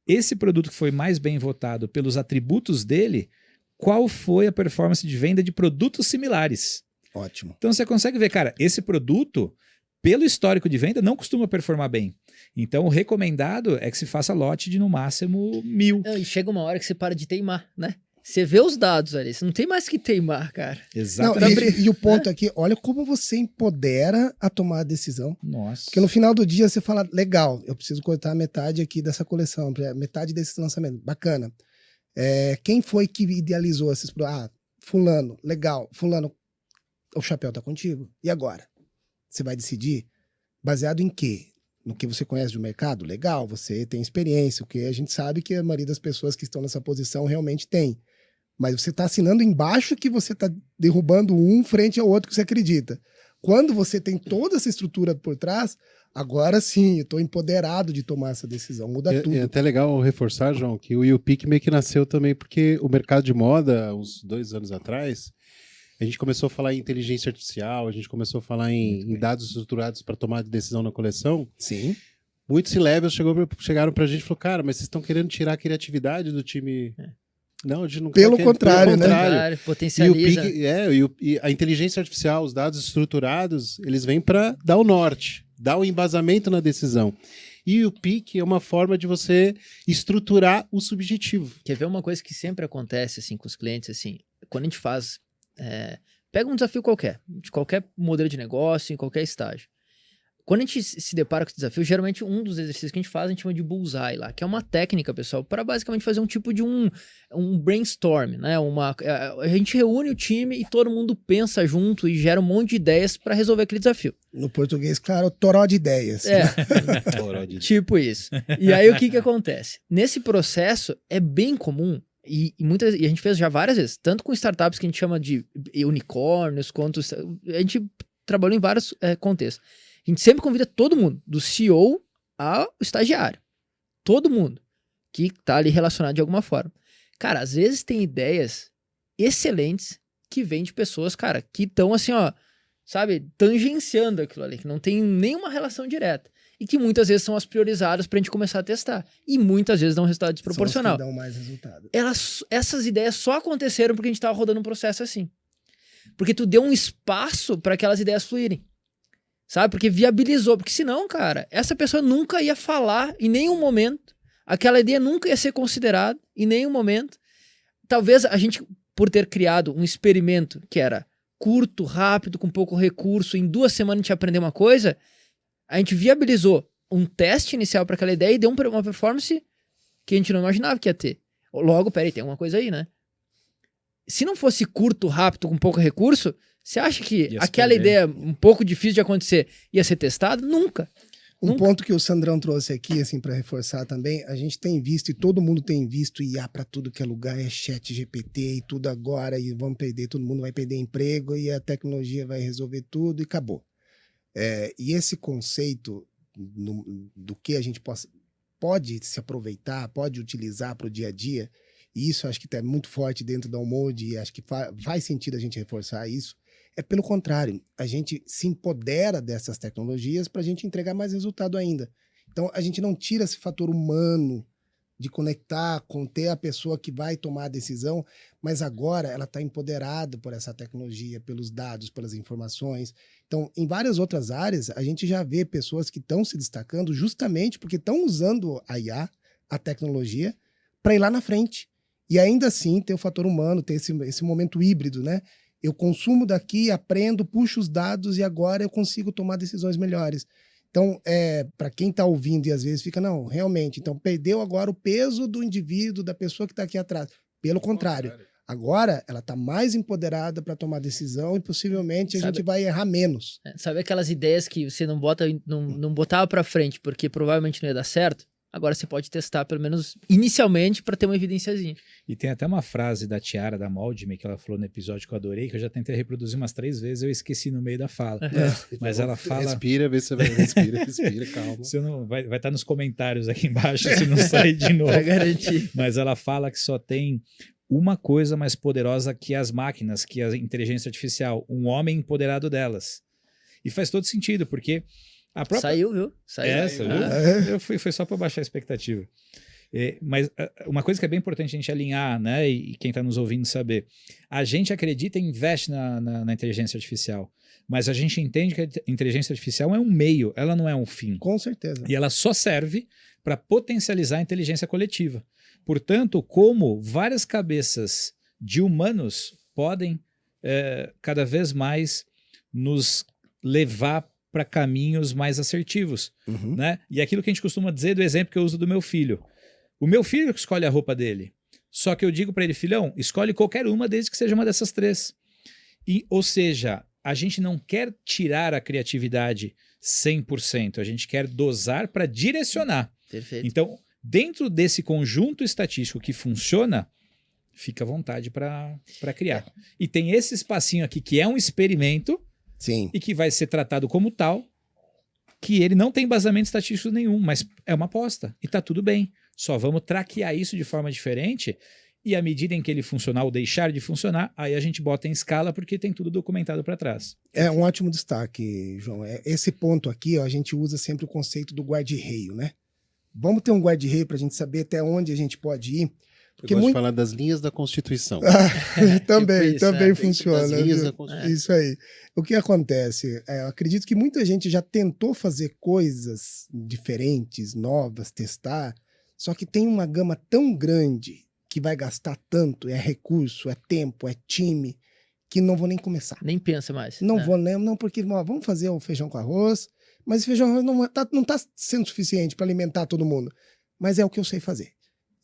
S1: esse produto que foi mais bem votado pelos atributos dele, qual foi a performance de venda de produtos similares.
S4: Ótimo.
S1: Então você consegue ver, cara, esse produto, pelo histórico de venda, não costuma performar bem. Então o recomendado é que se faça lote de no máximo 1.000.
S3: E chega uma hora que você para de teimar, né? Você vê os dados ali, você não tem mais que teimar, cara.
S1: Exatamente.
S4: E o ponto aqui, olha como você empodera a tomar a decisão.
S1: Nossa.
S4: Porque no final do dia você fala, legal, eu preciso cortar metade aqui dessa coleção, metade desse lançamento, bacana. Quem foi que idealizou esses produtos? Fulano, legal, fulano, o chapéu tá contigo. E agora? Você vai decidir baseado em quê? No que você conhece do mercado? Legal, você tem experiência, o que a gente sabe que a maioria das pessoas que estão nessa posição realmente tem. Mas você está assinando embaixo que você está derrubando um frente ao outro que você acredita. Quando você tem toda essa estrutura por trás, agora sim, eu estou empoderado de tomar essa decisão, muda tudo.
S2: É até legal reforçar, João, que o YouPick meio que nasceu também porque o mercado de moda, uns 2 anos atrás, a gente começou a falar em inteligência artificial, a gente começou a falar em dados estruturados para tomar decisão na coleção.
S4: Sim.
S2: Muitos C-levels chegaram pra gente e falaram, cara, mas vocês estão querendo tirar a criatividade do time. Não, a gente não
S4: Pelo
S2: quer,
S4: contrário,
S2: pelo
S4: né?
S2: contrário.
S3: Potencializa.
S2: E a inteligência artificial, os dados estruturados, eles vêm para dar o norte, dar o embasamento na decisão. E o PIC é uma forma de você estruturar o subjetivo.
S3: Quer ver uma coisa que sempre acontece assim com os clientes, assim, quando a gente faz, pega um desafio qualquer, de qualquer modelo de negócio, em qualquer estágio. Quando a gente se depara com esse desafio, geralmente um dos exercícios que a gente faz, a gente chama de bullseye lá, que é uma técnica, pessoal, para basicamente fazer um tipo de um brainstorm, né? A gente reúne o time e todo mundo pensa junto e gera um monte de ideias para resolver aquele desafio.
S4: No português, claro, toró de ideias.
S3: Tipo isso. E aí o que acontece? Nesse processo é bem comum, e a gente fez já várias vezes, tanto com startups que a gente chama de unicórnios, quanto a gente trabalhou em vários contextos. A gente sempre convida todo mundo, do CEO ao estagiário. Todo mundo que tá ali relacionado de alguma forma. Cara, às vezes tem ideias excelentes que vêm de pessoas, cara, que estão assim, ó, sabe, tangenciando aquilo ali, que não tem nenhuma relação direta. E que muitas vezes são as priorizadas pra gente começar a testar. E muitas vezes dão um resultado desproporcional.
S4: São as que dão mais resultado.
S3: Essas ideias só aconteceram porque a gente tava rodando um processo assim. Porque tu deu um espaço para aquelas ideias fluírem. Sabe? Porque viabilizou. Porque senão, cara, essa pessoa nunca ia falar em nenhum momento. Aquela ideia nunca ia ser considerada em nenhum momento. Talvez a gente, por ter criado um experimento que era curto, rápido, com pouco recurso, em 2 semanas a gente aprendeu uma coisa, a gente viabilizou um teste inicial para aquela ideia e deu uma performance que a gente não imaginava que ia ter. Logo, peraí, tem uma coisa aí, né? Se não fosse curto, rápido, com pouco recurso, você acha que aquela ideia um pouco difícil de acontecer ia ser testada? Nunca.
S4: Um ponto que o Sandrão trouxe aqui, assim, para reforçar também, a gente tem visto, e todo mundo tem visto, IA para tudo que é lugar, é chat GPT e tudo agora, e vamos perder, todo mundo vai perder emprego, e a tecnologia vai resolver tudo, e acabou. E esse conceito do que a gente pode se aproveitar, pode utilizar para o dia a dia, e isso acho que está muito forte dentro da Umode, e acho que faz sentido a gente reforçar isso. É pelo contrário, a gente se empodera dessas tecnologias para a gente entregar mais resultado ainda. Então, a gente não tira esse fator humano de conectar, ter a pessoa que vai tomar a decisão, mas agora ela está empoderada por essa tecnologia, pelos dados, pelas informações. Então, em várias outras áreas, a gente já vê pessoas que estão se destacando justamente porque estão usando a IA, a tecnologia, para ir lá na frente. E ainda assim ter o fator humano, ter esse momento híbrido, né? Eu consumo daqui, aprendo, puxo os dados e agora eu consigo tomar decisões melhores. Então, para quem está ouvindo e às vezes fica, não, realmente, então perdeu agora o peso do indivíduo, da pessoa que está aqui atrás. Pelo contrário, agora ela está mais empoderada para tomar decisão e possivelmente a gente vai errar menos.
S3: Sabe aquelas ideias que você não botava para frente porque provavelmente não ia dar certo? Agora você pode testar, pelo menos inicialmente, para ter uma evidênciazinha.
S1: E tem até uma frase da Tiara, da Moldme, que ela falou no episódio que eu adorei, que eu já tentei reproduzir umas 3 vezes, eu esqueci no meio da fala. Mas ela fala...
S2: Respira, vê se vai... Respira, calma.
S1: Se eu não, vai estar nos comentários aqui embaixo, se não sair de novo.
S3: Pra garantir.
S1: Mas ela fala que só tem uma coisa mais poderosa que as máquinas, que a inteligência artificial, um homem empoderado delas. E faz todo sentido, porque...
S3: Saiu, viu?
S1: Saiu. Foi só para baixar a expectativa. Mas uma coisa que é bem importante a gente alinhar, né, e quem está nos ouvindo saber, a gente acredita e investe na inteligência artificial, mas a gente entende que a inteligência artificial é um meio, ela não é um fim.
S4: Com certeza.
S1: E ela só serve para potencializar a inteligência coletiva. Portanto, como várias cabeças de humanos podem cada vez mais nos levar para caminhos mais assertivos, né? E aquilo que a gente costuma dizer do exemplo que eu uso do meu filho. O meu filho que escolhe a roupa dele. Só que eu digo para ele, filhão, escolhe qualquer uma desde que seja uma dessas 3. Ou seja, a gente não quer tirar a criatividade 100%, a gente quer dosar para direcionar.
S3: Perfeito.
S1: Então, dentro desse conjunto estatístico que funciona, fica à vontade para criar. E tem esse espacinho aqui que é um experimento,
S4: Sim.
S1: e que vai ser tratado como tal, que ele não tem embasamento estatístico nenhum, mas é uma aposta e tá tudo bem. Só vamos traquear isso de forma diferente e à medida em que ele funcionar ou deixar de funcionar, aí a gente bota em escala porque tem tudo documentado para trás.
S4: É um ótimo destaque, João. Esse ponto aqui, ó, a gente usa sempre o conceito do guarda-reio, né? Vamos ter um guarda-reio para a gente saber até onde a gente pode ir. Porque
S2: Eu gosto de falar das linhas da Constituição.
S4: também
S3: Tipo isso,
S4: também
S3: né?
S4: funciona.
S2: Das linhas
S4: viu?
S2: da Constituição.
S4: Isso aí. O que acontece? Eu acredito que muita gente já tentou fazer coisas diferentes, novas, testar, só que tem uma gama tão grande que vai gastar tanto, é recurso, é tempo, é time, que não vou nem começar.
S3: Nem pensa mais.
S4: Não
S3: né?
S4: vou nem, não, porque ó, vamos fazer o feijão com arroz, mas o feijão com arroz não tá sendo suficiente para alimentar todo mundo, mas é o que eu sei fazer.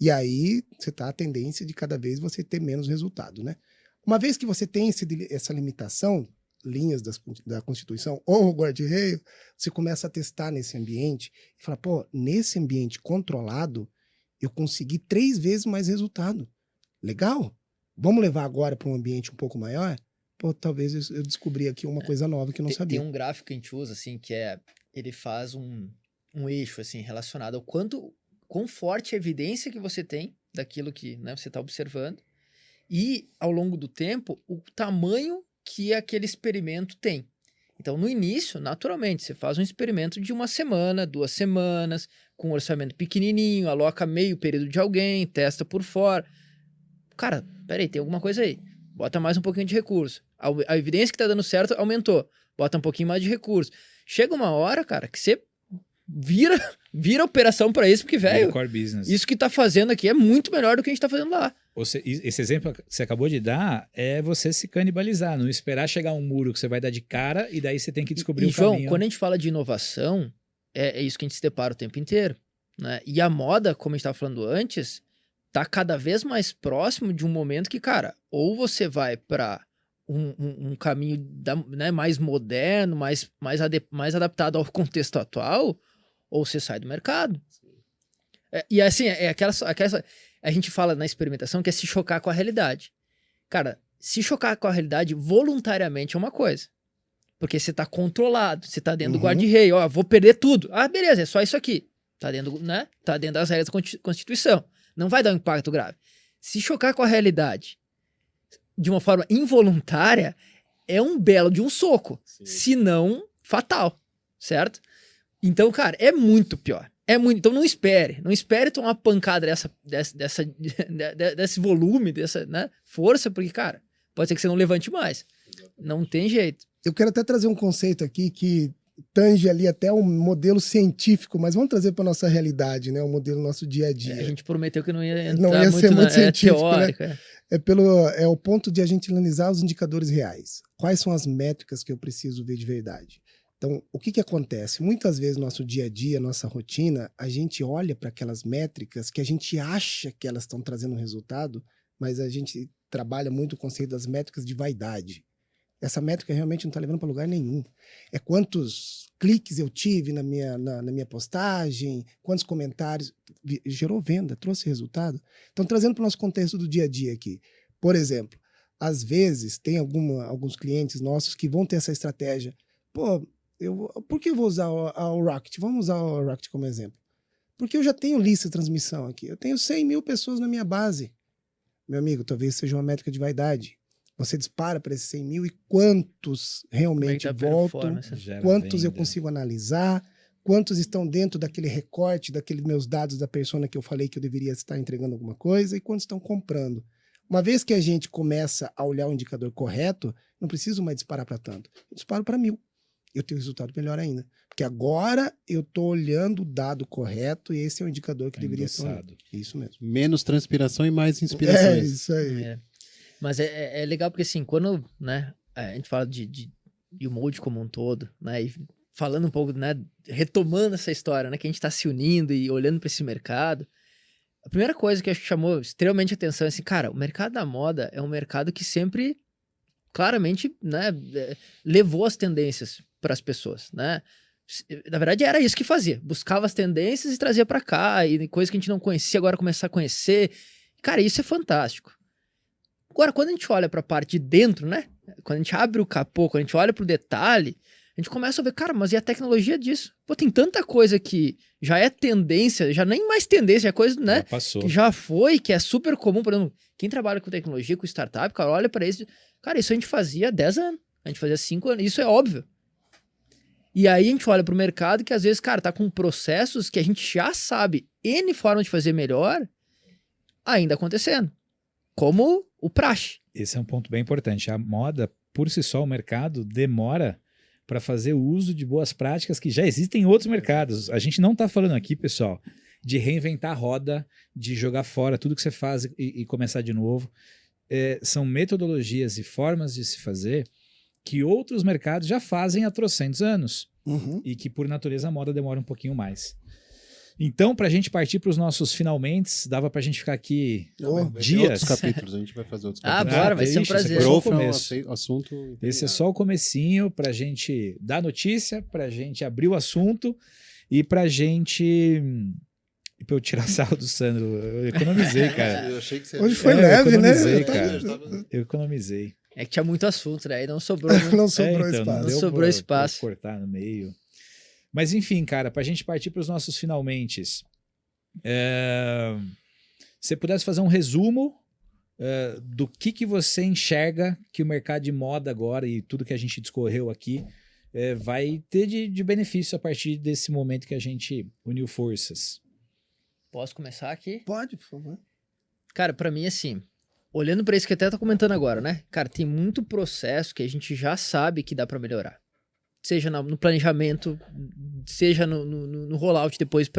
S4: E aí você tá a tendência de cada vez você ter menos resultado, né? Uma vez que você tem essa limitação, linhas da Constituição ou o guarda-reio, você começa a testar nesse ambiente e fala, pô, nesse ambiente controlado, eu consegui 3 vezes mais resultado. Legal? Vamos levar agora para um ambiente um pouco maior? Pô, talvez eu descobri aqui uma coisa nova que eu não sabia.
S3: Tem um gráfico que a gente usa, assim, que ele faz um eixo, assim, relacionado ao quão forte a evidência que você tem daquilo que, né, você está observando e, ao longo do tempo, o tamanho que aquele experimento tem. Então, no início, naturalmente, você faz um experimento de 1 semana, 2 semanas, com um orçamento pequenininho, aloca meio período de alguém, testa por fora. Cara, peraí, tem alguma coisa aí. Bota mais um pouquinho de recurso. A evidência que tá dando certo aumentou. Bota um pouquinho mais de recurso. Chega uma hora, cara, que você vira a operação para isso, porque, velho,
S1: Core business.
S3: isso que tá fazendo aqui é muito melhor do que a gente tá fazendo lá.
S1: Esse exemplo que você acabou de dar é você se canibalizar, não esperar chegar um muro que você vai dar de cara e daí você tem que descobrir
S3: E
S1: o
S3: João,
S1: caminho.
S3: quando a gente fala de inovação, é isso que a gente se depara o tempo inteiro, né? E a moda, como a gente estava falando antes, tá cada vez mais próximo de um momento que, cara, ou você vai para um caminho né, mais moderno, mais adaptado ao contexto atual, ou você sai do mercado. E assim, aquela a gente fala na experimentação que é se chocar com a realidade. Cara, se chocar com a realidade voluntariamente é uma coisa. Porque você tá controlado, você tá dentro do guarda-reio, ó, vou perder tudo. Ah, beleza, é só isso aqui. Tá dentro, né? Tá dentro das regras da Constituição. Não vai dar um impacto grave. Se chocar com a realidade de uma forma involuntária, é um belo de um soco.
S2: Sim.
S3: Se não, fatal. Certo? Então, cara, é muito pior. Então não espere tomar uma pancada desse volume, dessa, né, força, porque, cara, pode ser que você não levante mais. Não tem jeito.
S4: Eu quero até trazer um conceito aqui que tange ali até um modelo científico, mas vamos trazer para nossa realidade, né? O modelo nosso dia a dia.
S3: A gente prometeu que não ia
S4: Não
S3: entrar
S4: ia ser muito
S3: na
S4: científico,
S3: teórica.
S4: né? É o ponto de a gente analisar os indicadores reais. Quais são as métricas que eu preciso ver de verdade? Então, o que acontece? Muitas vezes no nosso dia a dia, nossa rotina, a gente olha para aquelas métricas que a gente acha que elas estão trazendo resultado, mas a gente trabalha muito o conceito das métricas de vaidade. Essa métrica realmente não está levando para lugar nenhum. É quantos cliques eu tive na minha postagem, quantos comentários, gerou venda, trouxe resultado. Então, trazendo para o nosso contexto do dia a dia aqui. Por exemplo, às vezes tem alguns clientes nossos que vão ter essa estratégia. Pô, por que eu vou usar o Rocket? Vamos usar o Rocket como exemplo. Porque eu já tenho lista de transmissão aqui. Eu tenho 100 mil pessoas na minha base. Meu amigo, talvez seja uma métrica de vaidade. Você dispara para esses 100 mil e quantos realmente voltam, quantos eu consigo analisar, quantos estão dentro daquele recorte, daqueles meus dados da persona que eu falei que eu deveria estar entregando alguma coisa e quantos estão comprando. Uma vez que a gente começa a olhar o indicador correto, não preciso mais disparar para tanto. Eu disparo para 1000. Eu tenho resultado melhor ainda. Porque agora eu estou olhando o dado correto e esse é o indicador que deveria ser olhado. Isso mesmo.
S2: Menos transpiração e mais inspirações.
S4: É isso aí.
S3: Mas é legal porque, assim, quando, né, a gente fala de U-Mode como um todo, né, e falando um pouco, né, retomando essa história, né, que a gente está se unindo e olhando para esse mercado, a primeira coisa que acho que chamou extremamente atenção é assim, cara, o mercado da moda é um mercado que sempre, claramente, né, levou as tendências para as pessoas, né? Na verdade, era isso que fazia. Buscava as tendências e trazia para cá, e coisas que a gente não conhecia, agora começar a conhecer. Cara, isso é fantástico. Agora, quando a gente olha para a parte de dentro, né? quando a gente abre o capô, quando a gente olha pro detalhe, a gente começa a ver, cara, mas e a tecnologia disso? Pô, tem tanta coisa que já é tendência, já nem mais tendência, é coisa, né?
S1: Já passou.
S3: Que já foi, que é super comum. Por exemplo, quem trabalha com tecnologia, com startup, cara, olha pra isso. Cara, isso a gente fazia há 10 anos, a gente fazia 5 anos, isso é óbvio. E aí a gente olha pro mercado que às vezes, cara, tá com processos que a gente já sabe N formas de fazer melhor ainda acontecendo. Como o praxe.
S1: Esse é um ponto bem importante. A moda, por si só, o mercado demora para fazer uso de boas práticas que já existem em outros mercados. A gente não está falando aqui, pessoal, de reinventar a roda, de jogar fora tudo que você faz e começar de novo. São metodologias e formas de se fazer que outros mercados já fazem há trocentos anos e que, por natureza, a moda demora um pouquinho mais. Então, para a gente partir para os nossos finalmente, dava para a gente ficar aqui dias.
S2: Outros capítulos, a gente vai fazer outros
S3: Ah,
S2: capítulos.
S3: bora, vai ser um
S1: Ixi,
S3: prazer.
S1: esse é só o
S2: Growth é um
S1: começo.
S2: assunto...
S1: Esse é só o comecinho para a gente dar notícia, para a gente abrir o assunto e para a gente... Pra eu tirar sarro do Sandro. Eu economizei, cara.
S2: Eu achei que você...
S4: Hoje foi
S1: eu
S4: leve, né?
S1: economizei, cara. Eu economizei.
S3: É que tinha muito assunto, né? Aí não sobrou. Né?
S4: Não sobrou
S1: então,
S4: espaço.
S1: deu
S3: Sobrou
S1: pra
S3: espaço.
S1: cortar no meio. Mas enfim, cara, pra gente partir para os nossos finalmentes. Se pudesse fazer um resumo do que você enxerga que o mercado de moda agora e tudo que a gente discorreu aqui vai ter de benefício a partir desse momento que a gente uniu forças.
S3: Posso começar aqui?
S4: Pode, por favor.
S3: Cara, pra mim, assim, olhando pra isso que até tá comentando agora, né? Cara, tem muito processo que a gente já sabe que dá pra melhorar. Seja no planejamento, seja no rollout depois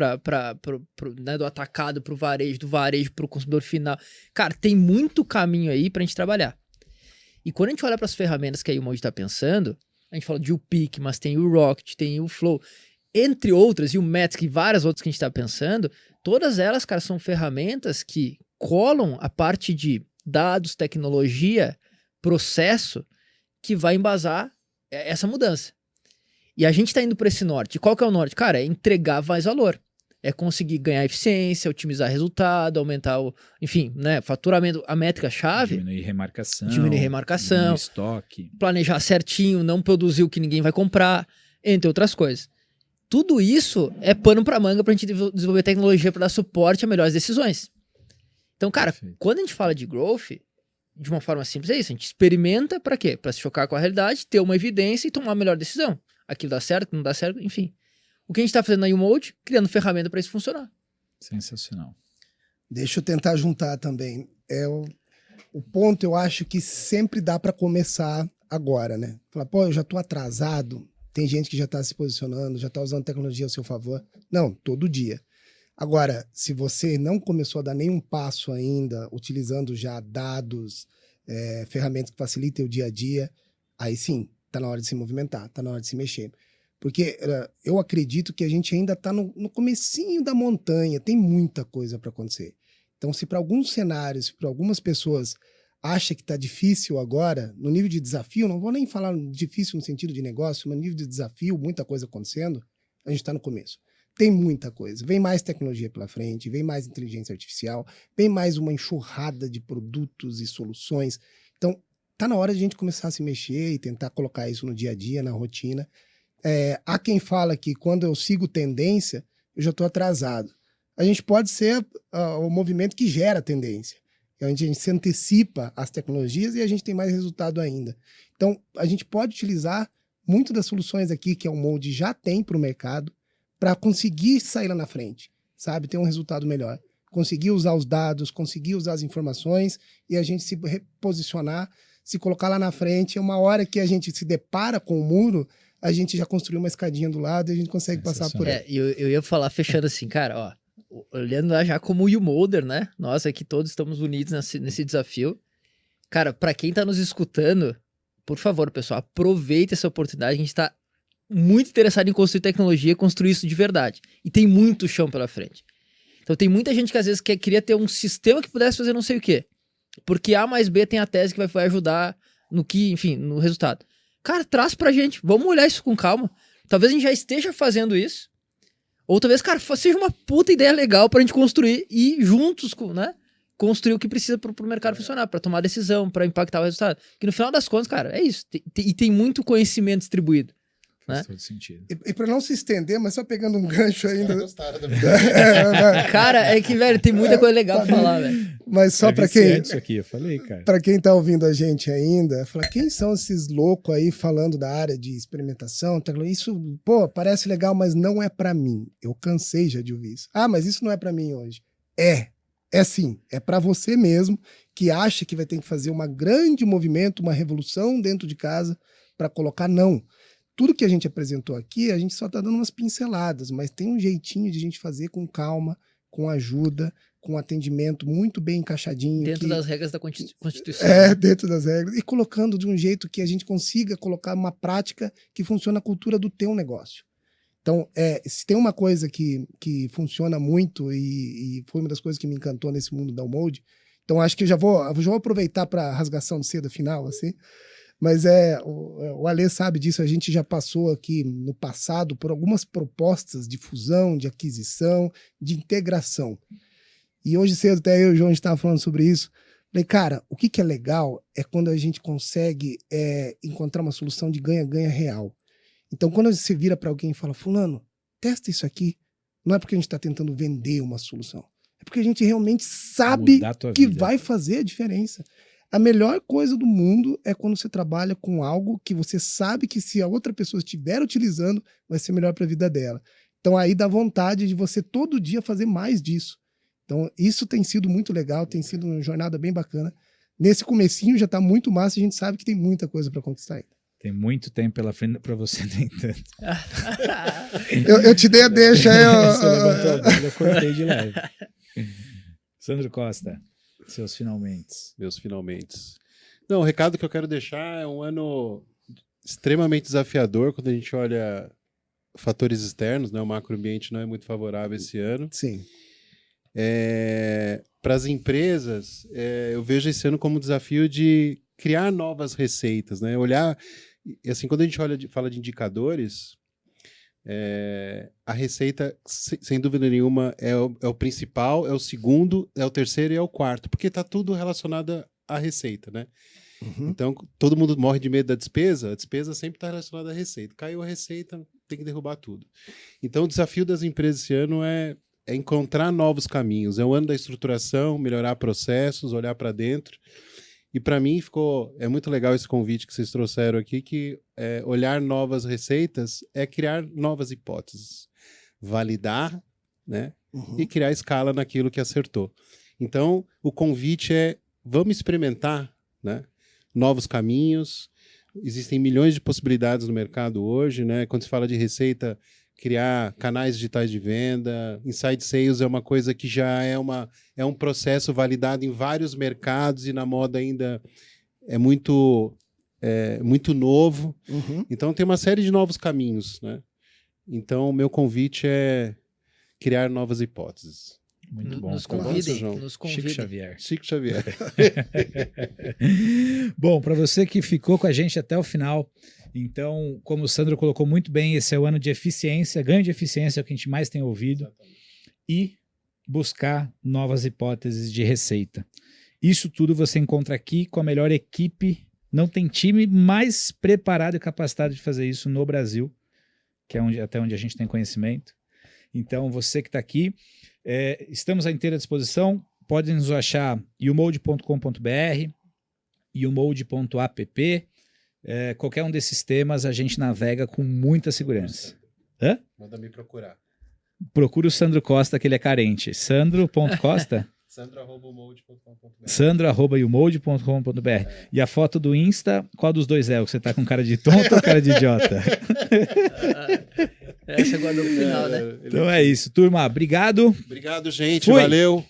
S3: né, do atacado pro varejo, do varejo pro consumidor final. Cara, tem muito caminho aí pra gente trabalhar. E quando a gente olha pras ferramentas que a Umoji tá pensando, a gente fala de UPIC, mas tem o Rocket, tem o Flow, entre outras, e o Metric e várias outras que a gente tá pensando, todas elas, cara, são ferramentas que colam a parte de dados, tecnologia, processo, que vai embasar essa mudança. E a gente tá indo para esse norte. E qual que é o norte? Cara, é entregar mais valor. É conseguir ganhar eficiência, otimizar resultado, aumentar o, enfim, né, faturamento, a métrica-chave.
S1: Diminuir remarcação. Diminuir estoque.
S3: Planejar certinho, não produzir o que ninguém vai comprar, entre outras coisas. Tudo isso é pano para manga pra gente desenvolver tecnologia para dar suporte a melhores decisões. Então, cara,
S1: Perfeito.
S3: quando a gente fala de growth, de uma forma simples, é isso. A gente experimenta para quê? Para se chocar com a realidade, ter uma evidência e tomar a melhor decisão. Aquilo dá certo, não dá certo, enfim. O que a gente está fazendo na Umoji, criando ferramenta para isso funcionar.
S1: Sensacional.
S4: Deixa eu tentar juntar também. O ponto, eu acho que sempre dá para começar agora, né? Falar, pô, eu já tô atrasado. Tem gente que já está se posicionando, já está usando tecnologia ao seu favor. Não, todo dia. Agora, se você não começou a dar nenhum passo ainda, utilizando já dados, ferramentas que facilitem o dia a dia, aí sim, está na hora de se movimentar, está na hora de se mexer. Porque eu acredito que a gente ainda está no comecinho da montanha, tem muita coisa para acontecer. Então, se para alguns cenários, para algumas pessoas acha que está difícil agora, no nível de desafio, não vou nem falar difícil no sentido de negócio, mas no nível de desafio, muita coisa acontecendo, a gente está no começo. Tem muita coisa. Vem mais tecnologia pela frente, vem mais inteligência artificial, vem mais uma enxurrada de produtos e soluções. Então, tá na hora de a gente começar a se mexer e tentar colocar isso no dia a dia, na rotina. Há quem fala que quando eu sigo tendência, eu já estou atrasado. A gente pode ser o movimento que gera tendência. A gente se antecipa às tecnologias e a gente tem mais resultado ainda. Então, a gente pode utilizar muito das soluções aqui que a Umoji já tem para o mercado para conseguir sair lá na frente, sabe? Ter um resultado melhor. Conseguir usar os dados, conseguir usar as informações e a gente se reposicionar, se colocar lá na frente. Uma hora que a gente se depara com o muro, a gente já construiu uma escadinha do lado e a gente consegue passar por ela.
S3: Eu ia falar fechando assim, cara, ó. Olhando lá já como o Umolder, né? Nós aqui todos estamos unidos nesse desafio. Cara, pra quem tá nos escutando, por favor, pessoal, aproveita essa oportunidade. A gente tá muito interessado em construir tecnologia e construir isso de verdade. E tem muito chão pela frente. Então tem muita gente que às vezes queria ter um sistema que pudesse fazer não sei o quê. Porque A mais B tem a tese que vai ajudar no que, enfim, no resultado. Cara, traz pra gente. Vamos olhar isso com calma. Talvez a gente já esteja fazendo isso. Ou talvez, cara, seja uma puta ideia legal pra gente construir e juntos, né, construir o que precisa pro mercado funcionar, para tomar decisão, para impactar o resultado. Que no final das contas, cara, é isso. E tem muito conhecimento distribuído.
S1: Faz
S3: Né?
S1: todo sentido.
S4: E para não se estender, mas só pegando um gancho ainda.
S2: Gostaram da
S3: Cara, é que, velho, tem muita coisa legal pra falar, velho.
S4: Mas só
S1: É
S4: para quem,
S1: viciante isso aqui, eu falei, cara.
S4: para quem tá ouvindo a gente ainda, falar quem são esses loucos aí falando da área de experimentação, isso, pô, parece legal, mas não é para mim. Eu cansei já de ouvir isso. Ah, mas isso não é para mim hoje. É sim, é para você mesmo que acha que vai ter que fazer um grande movimento, uma revolução dentro de casa para colocar não. Tudo que a gente apresentou aqui, a gente só está dando umas pinceladas, mas tem um jeitinho de a gente fazer com calma, com ajuda, com atendimento muito bem encaixadinho.
S3: Dentro das regras da Constituição.
S4: Dentro das regras. E colocando de um jeito que a gente consiga colocar uma prática que funcione a cultura do teu negócio. Então, se tem uma coisa que funciona muito e foi uma das coisas que me encantou nesse mundo da Umode, então acho que eu já vou aproveitar para a rasgação de seda final, assim. Mas o Alê sabe disso, a gente já passou aqui no passado por algumas propostas de fusão, de aquisição, de integração. E hoje cedo até eu e o João estava falando sobre isso. Falei, cara, o que é legal é quando a gente consegue encontrar uma solução de ganha-ganha real. Então, quando você vira para alguém e fala, fulano, testa isso aqui, não é porque a gente está tentando vender uma solução, é porque a gente realmente sabe que vai fazer a diferença. A melhor coisa do mundo é quando você trabalha com algo que você sabe que se a outra pessoa estiver utilizando, vai ser melhor para a vida dela. Então aí dá vontade de você todo dia fazer mais disso. Então isso tem sido muito legal, tem sido uma jornada bem bacana. Nesse comecinho já está muito massa, a gente sabe que tem muita coisa para conquistar ainda.
S1: Tem muito tempo pela frente para você nem tanto.
S4: eu te dei a deixa.
S1: Você levantou a bola, eu cortei de leve. Sandro Costa. Seus finalmente.
S2: Meus finalmente. Não, o recado que eu quero deixar é um ano extremamente desafiador quando a gente olha fatores externos, né? O macroambiente não é muito favorável esse ano.
S4: Sim.
S2: Para as empresas, eu vejo esse ano como um desafio de criar novas receitas, né? Olhar, assim, quando a gente fala de indicadores, a receita, sem dúvida nenhuma, é o principal, é o segundo, é o terceiro e é o quarto, porque está tudo relacionado à receita, né?
S4: Uhum.
S2: Então, todo mundo morre de medo da despesa, a despesa sempre está relacionada à receita. Caiu a receita, tem que derrubar tudo. Então, o desafio das empresas esse ano é encontrar novos caminhos. É o ano da estruturação, melhorar processos, olhar para dentro. E para mim é muito legal esse convite que vocês trouxeram aqui, que olhar novas receitas é criar novas hipóteses, validar, né?
S4: Uhum.
S2: E criar escala naquilo que acertou. Então, o convite vamos experimentar, né? Novos caminhos. Existem milhões de possibilidades no mercado hoje, né? Quando se fala de receita, criar canais digitais de venda, inside sales é uma coisa que já é um processo validado em vários mercados e na moda ainda é muito novo.
S4: Uhum.
S2: Então tem uma série de novos caminhos, né? Então o meu convite é criar novas hipóteses.
S1: Muito bom.
S3: Nos
S2: Tá bom,
S3: convidem,
S2: João?
S3: nos
S1: Chico
S3: convidem.
S1: Xavier.
S2: Chico Xavier.
S1: Bom, para você que ficou com a gente até o final, então, como o Sandro colocou muito bem, esse é o ano de eficiência, ganho de eficiência é o que a gente mais tem ouvido, e buscar novas hipóteses de receita. Isso tudo você encontra aqui com a melhor equipe, não tem time mais preparado e capacitado de fazer isso no Brasil, que é até onde a gente tem conhecimento. Então, você que está aqui, estamos à inteira disposição, podem nos achar umode.com.br, umode.app, qualquer um desses temas a gente navega com muita segurança. Hã?
S2: Manda me procurar.
S1: Procura o Sandro Costa, que ele é carente. Sandro.costa?
S2: Sandro@umode.com.br.
S1: Sandro@umode.com.br. E a foto do Insta, qual dos dois é? O que você tá com cara de tonto ou cara de idiota?
S3: Essa guardou pro final, né?
S1: Então é isso, turma. Obrigado.
S2: Obrigado, gente.
S1: Fui.
S2: Valeu.